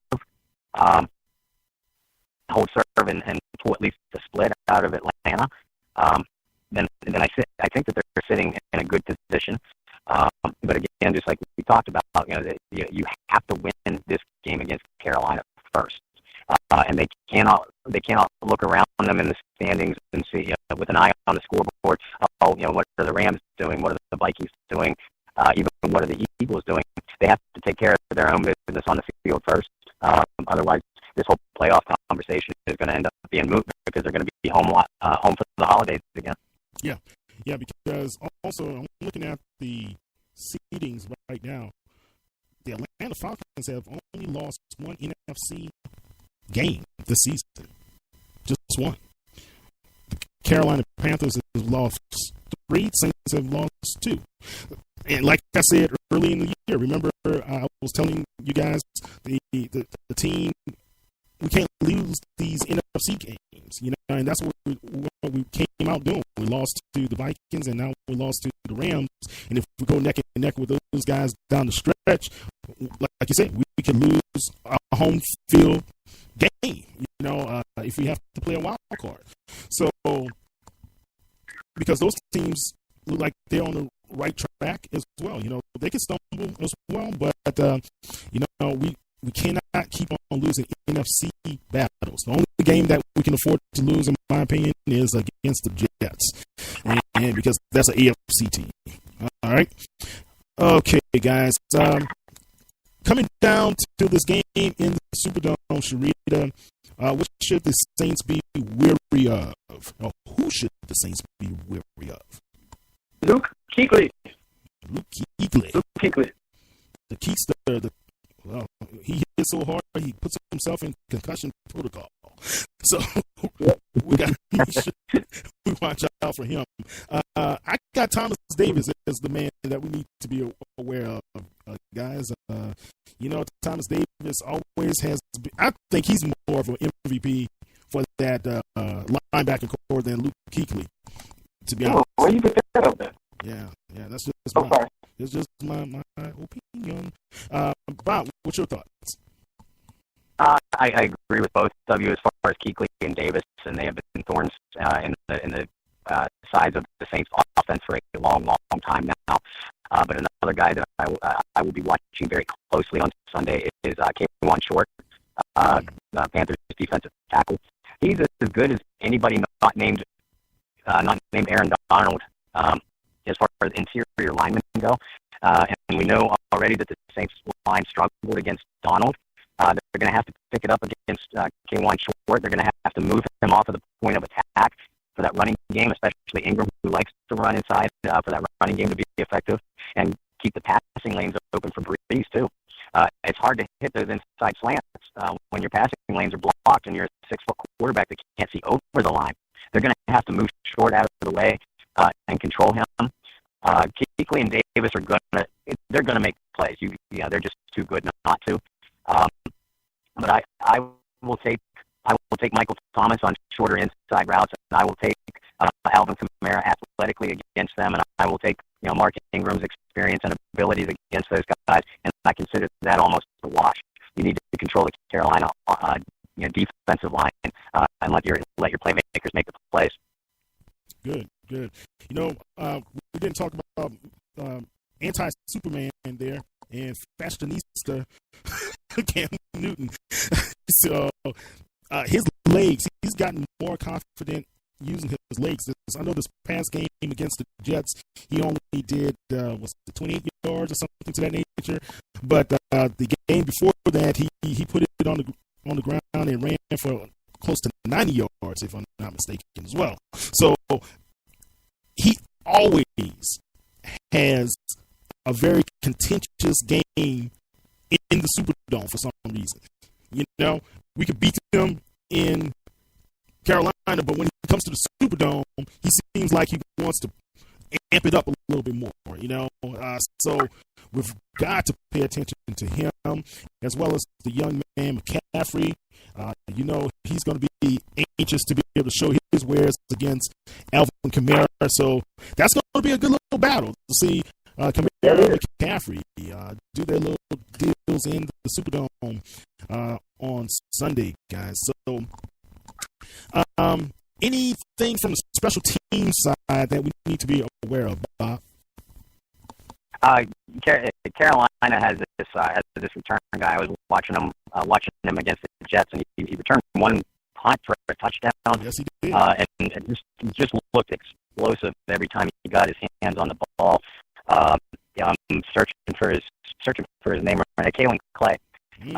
S3: and pull at least the split out of Atlanta, then I think that they're sitting in a good position. But again, just like we talked about, you have to win this game against Carolina first, and they cannot look around them in the standings and see with an eye on the scoreboard. What are the Rams doing? What are the Vikings doing? Even what are the Eagles doing? They have to take care of their own business on the field first. Otherwise, this whole playoff conversation is going to end up being moot because they're going to be home for the holidays again.
S1: Yeah, because also I'm looking at the seedings right now. The Atlanta Falcons have only lost 1 NFC game this season. Just 1. The Carolina Panthers have lost 3. Saints have lost 2. And like I said early in the year, remember I was telling you guys the team, we can't lose these NFC games, and that's what we came out doing. We lost to the Vikings, and now we lost to the Rams. And if we go neck and neck with those guys down the stretch, like you said, we can lose a home field game, if we have to play a wild card. So, because those teams look like they're on the right track as well. You know, they can stumble as well, but you know, we cannot keep on losing NFC battles. The only game that we can afford to lose, in my opinion, is against the Jets, and because that's an AFC team. All right, okay, guys. Coming down to this game in the Superdome, Sharita, what should the Saints be weary of? Or who should the Saints be weary of?
S3: Luke Kuechly.
S1: Luke Kuechly. The Keister, well, he hits so hard he puts himself in concussion protocol. So we got we watch out for him. I got Thomas Davis as the man that we need to be aware of, guys. You know, Thomas Davis always has. I think he's more of an MVP for that linebacker core than Luke Kuechly. To be honest,
S3: where you put that up there?
S1: Yeah, that's just it's just my opinion. Bob, what's your thoughts?
S3: I agree with both of you as far as Kuechly and Davis, and they have been thorns in the sides of the Saints offense for a long time now. But another guy that I will be watching very closely on Sunday is K'Wan Short, Panthers defensive tackle. He's as good as anybody not named Aaron Donald as far as interior linemen go. And we know already that the Saints line struggled against Donald. They're going to have to pick it up against K'Wan Short. They're going to have to move him off of the point of attack for that running game, especially Ingram, who likes to run inside for that running game to be effective, and keep the passing lanes open for Breeze, too. It's hard to hit those inside slants when your passing lanes are blocked and you're a 6-foot quarterback that can't see over the line. They're going to have to move Short out of the way and control him. Kuechly and Davis they're going to make plays. They're just too good not to. But I will take Michael Thomas on shorter inside routes, and I will take Alvin Kamara athletically against them, and I will take Mark Ingram's experience and abilities against those guys, and I consider that almost a wash. You need to control the Carolina defensive line and let your playmakers make the plays. Good.
S1: We didn't talk about anti-Superman there and fashionista Cam Newton. So his legs, he's gotten more confident using his legs. I know this past game against the Jets, he only did 28 yards or something to that nature. But the game before that, he put it on the ground and ran for close to 90 yards, if I'm not mistaken, as well. So he always has a very contentious game in the Superdome for some reason. We could beat them in Carolina, but when he comes to the Superdome, he seems like he wants to amp it up a little bit more, so we've got to pay attention to him, as well as the young man McCaffrey. He's going to be anxious to be able to show his wares against Alvin Kamara, so that's going to be a good little battle to see Kamara and McCaffrey do their little deals in the Superdome on Sunday, guys. So anything from the special team side that we need to be aware of, Bob?
S3: Carolina has this return guy. I was watching him against the Jets, and he returned one punt for a touchdown.
S1: Yes, he did.
S3: And it just looked explosive every time he got his hands on the ball. I'm searching for his name right now. Kalen Clay. With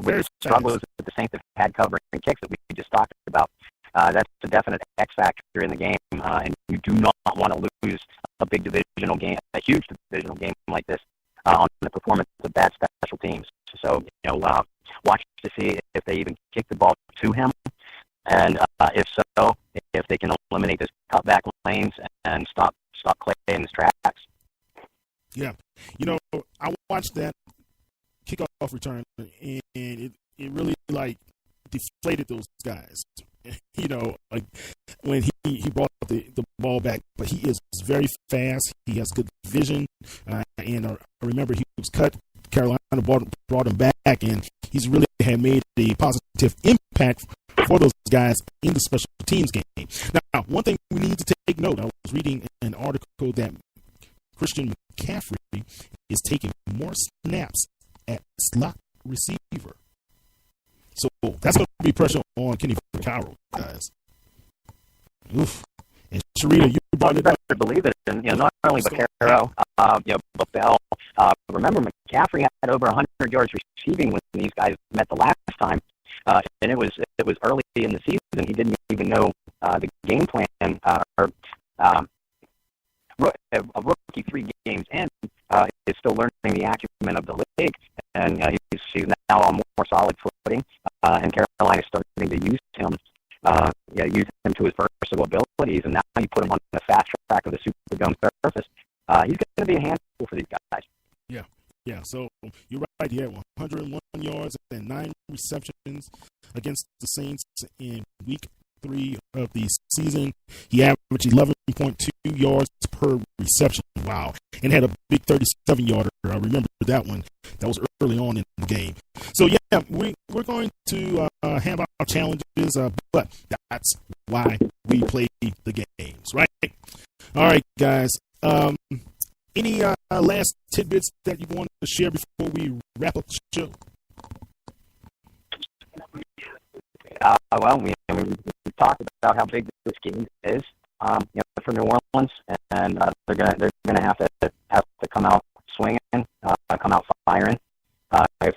S3: the struggles that the Saints have had covering kicks that we just talked about, that's a definite X factor in the game, and you do not want to lose a big divisional game, a huge divisional game like this, on the performance of bad special teams. So, watch to see if they even kick the ball to him, and if so, if they can eliminate those cutback lanes and stop Clay in his tracks.
S1: Yeah, I watched that kickoff return, and it really deflated those guys. When he brought the ball back, but he is very fast. He has good vision, and I remember he was cut. Carolina brought him back, and he's really had made a positive impact for those guys in the special teams game. Now, one thing we need to take note, I was reading an article that Christian McCaffrey is taking more snaps at slot receiver. So that's going to be pressure on Kenny Vaccaro, guys. Oof. And Sharita, you brought it up.
S3: I believe it. And, not only Vaccaro, but Bell. Remember, McCaffrey had over 100 yards receiving when these guys met the last time. And it was early in the season. He didn't even know the game plan a rookie 3 games in is still learning the acumen of the league, and he's now on more solid footing. And Carolina is starting to use him to his versatile abilities, and now you put him on the fast track of the Superdome surface. He's going to be a handful for these guys.
S1: Yeah. So you're right. He had 101 yards and 9 receptions against the Saints in Week 3 of the season. He averaged 11.2 yards per reception. Wow. And had a big 37-yarder. I remember that one. That was early on in the game. So, yeah, we're going to have our challenges, but that's why we play the games, right? All right, guys. Any last tidbits that you want to share before we wrap up the show?
S3: Well, we talked about how big this game is, for New Orleans, and they're gonna have to come out swinging, come out firing. If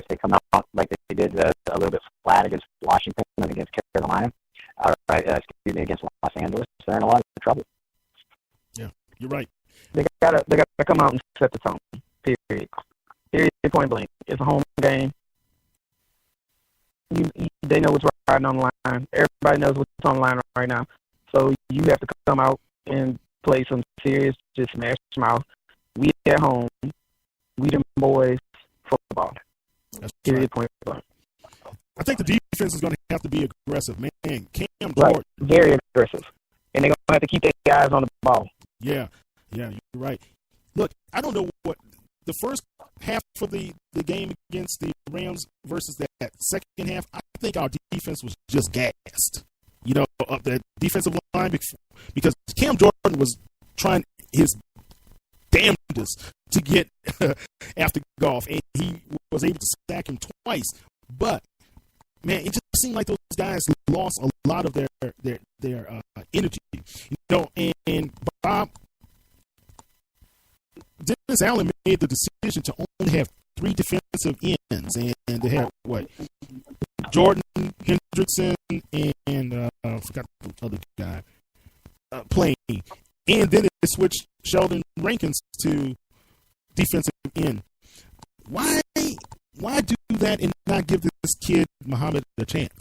S3: they come out like they did a little bit flat against Washington and against Carolina, against Los Angeles, they're in a lot of trouble.
S1: Yeah, you're right.
S6: They gotta come out and set the tone. Period. Point blank. It's a home game. They know what's riding on the line. Everybody knows what's on the line right now. So you have to come out and play some serious, just smash mouth. We at home. We them boys football.
S1: That's
S6: period.
S1: Right.
S6: Point blank.
S1: I think the defense is going to have to be aggressive, man. Cam Jordan.
S6: Right. Very aggressive. And they're going to have to keep their guys on the ball.
S1: Yeah, you're right. Look, I don't know what the first half of the game against the Rams versus that second half, I think our defense was just gassed. Up the defensive line, because Cam Jordan was trying his damnedest to get after Goff, and he was able to sack him twice. But man, it just seemed like those guys lost a lot of their energy. And Bob, Dennis Allen made the decision to only have 3 defensive ends, and they had Jordan, Hendrickson, and I forgot the other guy playing. And then it switched Sheldon Rankins to defensive end. Why do that and not give this kid Muhammad a chance?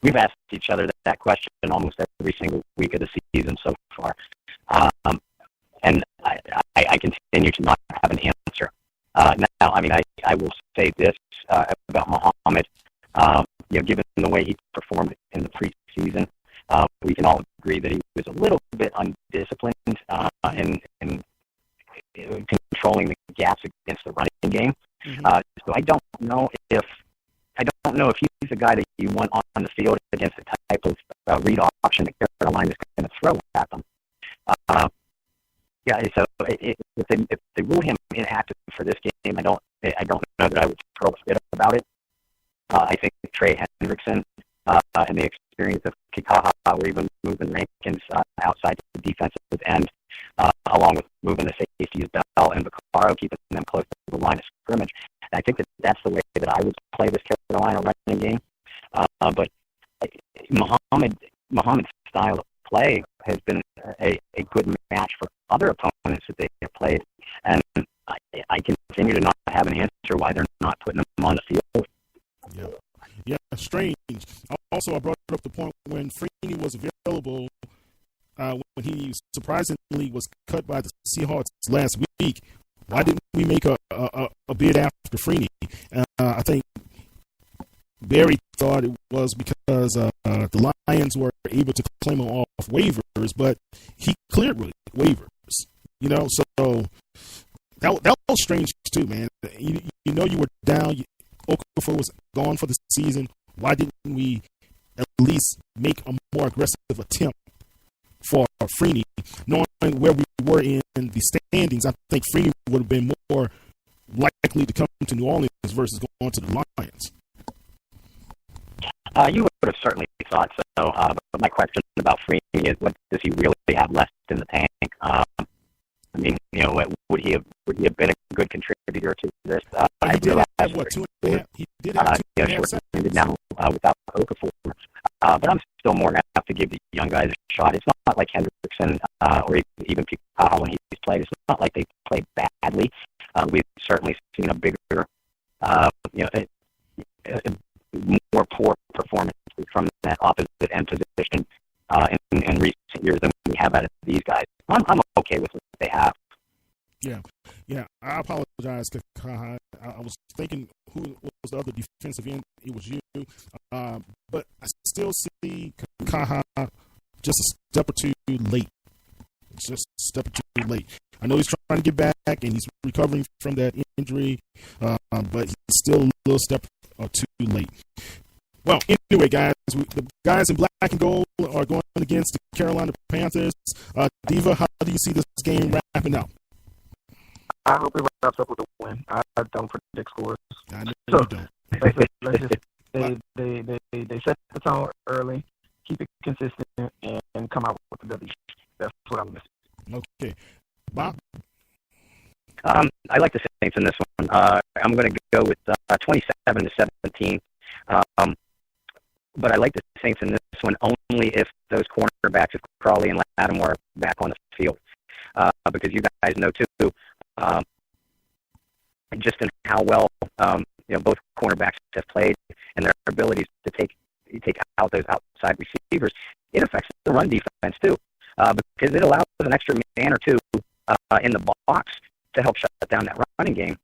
S3: We've asked each other that question almost every single week of the season so far. And I continue to not have an answer. Now, I will say this about Muhammad. Given the way he performed in the preseason, we can all agree that he was a little bit undisciplined in controlling the gaps against the running game.
S1: Mm-hmm.
S3: So I don't know if he's a guy that you want on the field against the type of read option that Carolina is going to throw at them. So if they rule him inactive for this game, I don't know that I would throw a fit about it. I think Trey Hendrickson and the experience of Kikaha were even moving Rankins outside the defensive end, along with moving the safeties Bell and Vaccaro, keeping them close to the line of scrimmage. And I think that's the way that I would play this Carolina running game. But Muhammad's style of play has been a good match for other opponents that they have played, and I continue to not have an answer why they're not putting them on the field.
S1: Yeah, strange. Also, I brought up the point when Freeney was available, when he surprisingly was cut by the Seahawks last week. Why didn't we make a bid after Freeney? I think Barry thought it was because the Lions were able to claim him off waivers, but he cleared waivers. So that was strange too, man. You were down. Okafor was gone for the season, why didn't we at least make a more aggressive attempt for Freeney? Knowing where we were in the standings, I think Freeney would have been more likely to come to New Orleans versus going to the Lions.
S3: You would have certainly thought so. But my question about Freeney is, what does he really have left in the tank? I mean, would he have been a good contributor to this?
S1: He did have what, 2.5? He did have 2.5
S3: seconds now without Okafor. But I'm still more going to have to give the young guys a shot. It's not like Hendrickson or even Picard when he's played. It's not like they played badly. We've certainly seen a bigger, more poor performance from that opposite end position in recent years than we have out of these guys. I'm okay with what they have.
S1: Yeah. I apologize, Kaha. I was thinking who was the other defensive end. It was you. But I still see Kaha just a step or two late. Just a step or two late. I know he's trying to get back and he's recovering from that injury, but he's still a little step or two late. Well, anyway, guys, the guys in black and gold are going against the Carolina Panthers. Diva, how do you see this game wrapping up?
S6: I hope it wraps up with a win. I don't predict scores.
S1: I know you don't.
S6: They set the tone early, keep it consistent, and come out with the W. That's what I'm missing.
S1: Okay. Bob?
S3: I like the Saints in this one. I'm going to go with 27-17. But I like the Saints in this one only if those cornerbacks, if Crawley and Lattimore, are back on the field. Because you guys know, too, just in how well both cornerbacks have played and their abilities to take out those outside receivers, it affects the run defense, too. Because it allows an extra man or two in the box to help shut down that running game.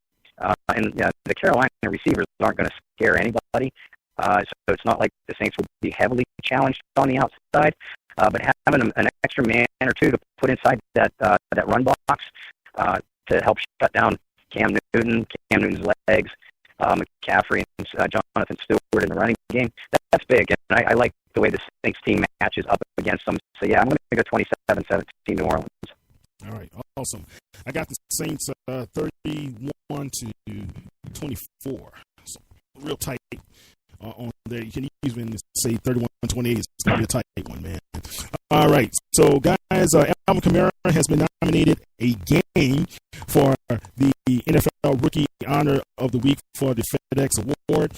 S3: And the Carolina receivers aren't going to scare anybody. So it's not like the Saints will be heavily challenged on the outside. But having an extra man or two to put inside that run box to help shut down Cam Newton's legs, McCaffrey and Jonathan Stewart in the running game, that's big. And I like the way the Saints team matches up against them. So, yeah, I'm going to go 27-17 New Orleans.
S1: All right, awesome. I got the Saints 31-24. So real tight on there. You can even say 31-28. It's going to be a tight one, man. All right, so guys, Alvin Kamara has been nominated a game for the NFL Rookie Honor of the Week for the FedEx Award.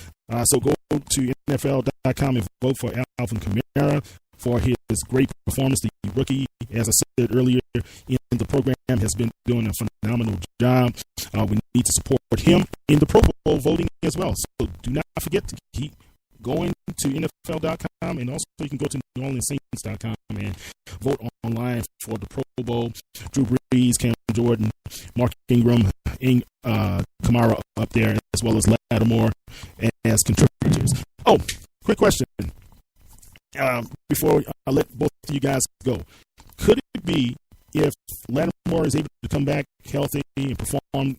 S1: So go to NFL.com and vote for Alvin Kamara for his great performance. The rookie, as I said earlier in the program, has been doing a phenomenal job. We need to support him in the Pro Bowl voting as well. So do not forget to keep going to NFL.com, and also you can go to NewOrleansSaints.com and vote online for the Pro Bowl. Drew Brees, Cam Jordan, Mark Ingram, Kamara up there, as well as Lattimore as contributors. Oh, quick question. Before I let both of you guys go, could it be if Lattimore is able to come back healthy and perform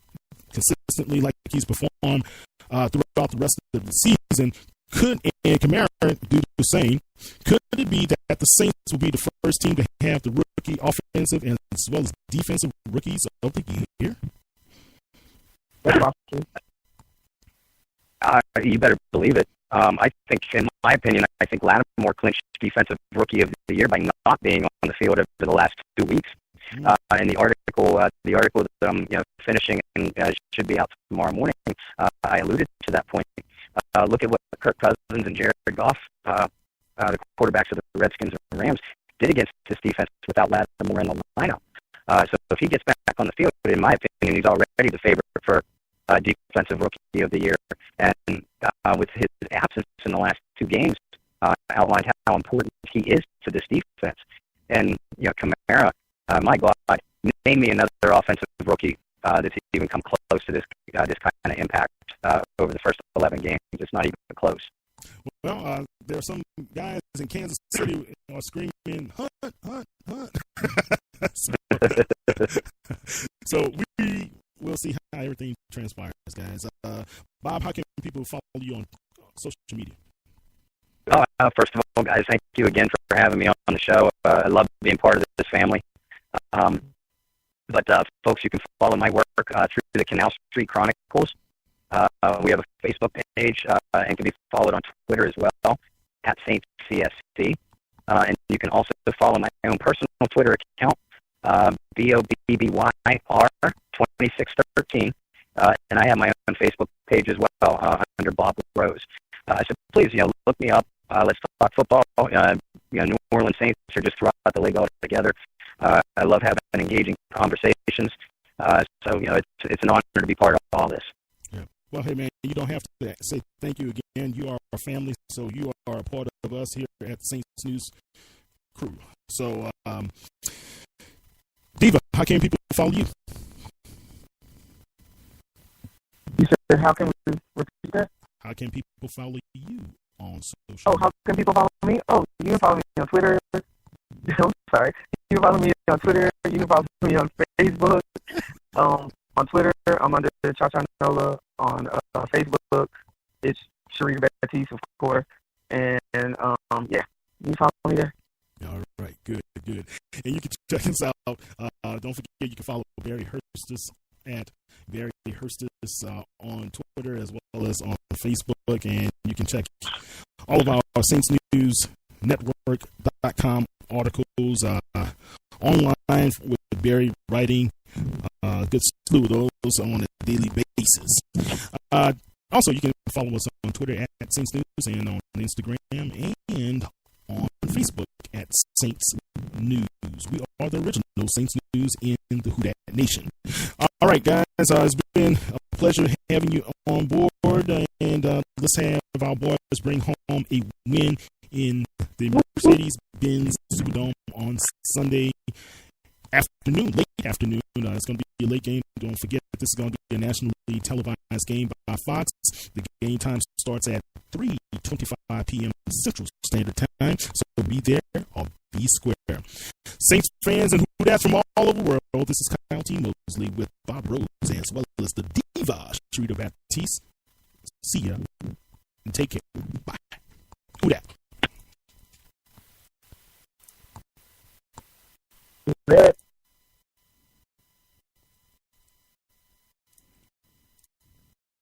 S1: consistently like he's performed throughout the rest of the season, and Kamara do the same, could it be that the Saints will be the first team to have the rookie offensive and as well as defensive rookies of the year?
S3: You better believe it. I think, in my opinion, Lattimore clinched Defensive Rookie of the Year by not being on the field over the last 2 weeks. In the article that I'm finishing and should be out tomorrow morning, I alluded to that point. Look at what Kirk Cousins and Jared Goff, the quarterbacks of the Redskins and Rams, did against this defense without Lattimore in the lineup. So if he gets back on the field, in my opinion, he's already the favorite for Defensive Rookie of the Year. And with his absence in the last 2 games, outlined how important he is to this defense. And Kamara, my God, name me another offensive rookie that's even come close to this kind of impact over the first 11 games. It's not even close.
S1: Well, there are some guys in Kansas City screaming, "Hunt, hunt, hunt!" So we will we'll see how everything transpires, guys. Bob, how can people follow you on social media?
S3: First of all, guys, thank you again for having me on the show. I love being part of this family. But folks, you can follow my work through the Canal Street Chronicles. We have a Facebook page and can be followed on Twitter as well at Saints CSC. And you can also follow my own personal Twitter account, BOBBYR2613. And I have my own Facebook page as well under Bob Rose. So please, look me up. Let's talk football. New Orleans Saints are just throughout the league altogether. I love having engaging conversations. So it's an honor to be part of all this.
S1: Yeah. Well, hey, man, you don't have to say thank you again. You are our family, so you are a part of us here at the Saints News Crew. So, Diva, how can people follow you?
S6: You said, how can we repeat that?
S1: How can people follow you on social?
S6: Oh, how can people follow me? Oh, you can follow me on Twitter. I'm sorry. You can follow me on Twitter. You can follow me on Facebook. On Twitter, I'm under Cha-Cha Nola. On Facebook, it's Sharita Baptiste, of course. And yeah, you can follow me there.
S1: All right, good. And you can check us out. Don't forget, you can follow Barry Hurstis at Barry Hurstis on Twitter as well as on Facebook. And you can check all of our Saints News Network.com articles online with Barry writing good slew of those on a daily basis. Also, you can follow us on Twitter at Saints News and on Instagram and on Facebook at Saints News. We are the original Saints News in the Who Dat Nation. All right, guys, it's been a pleasure having you on board, and let's have our boys bring home a win in the Mercedes-Benz Superdome on Sunday afternoon, late afternoon. It's going to be a late game. Don't forget, this is going to be a nationally televised game by Fox. The game time starts at 3:25 p.m. Central Standard Time, so be there or be square. Saints fans and who that's from all over the world, this is Kyle T. Mosley with Bob Rose as well as the Diva Sharita Baptiste. See ya and take care. Bye. Who dat?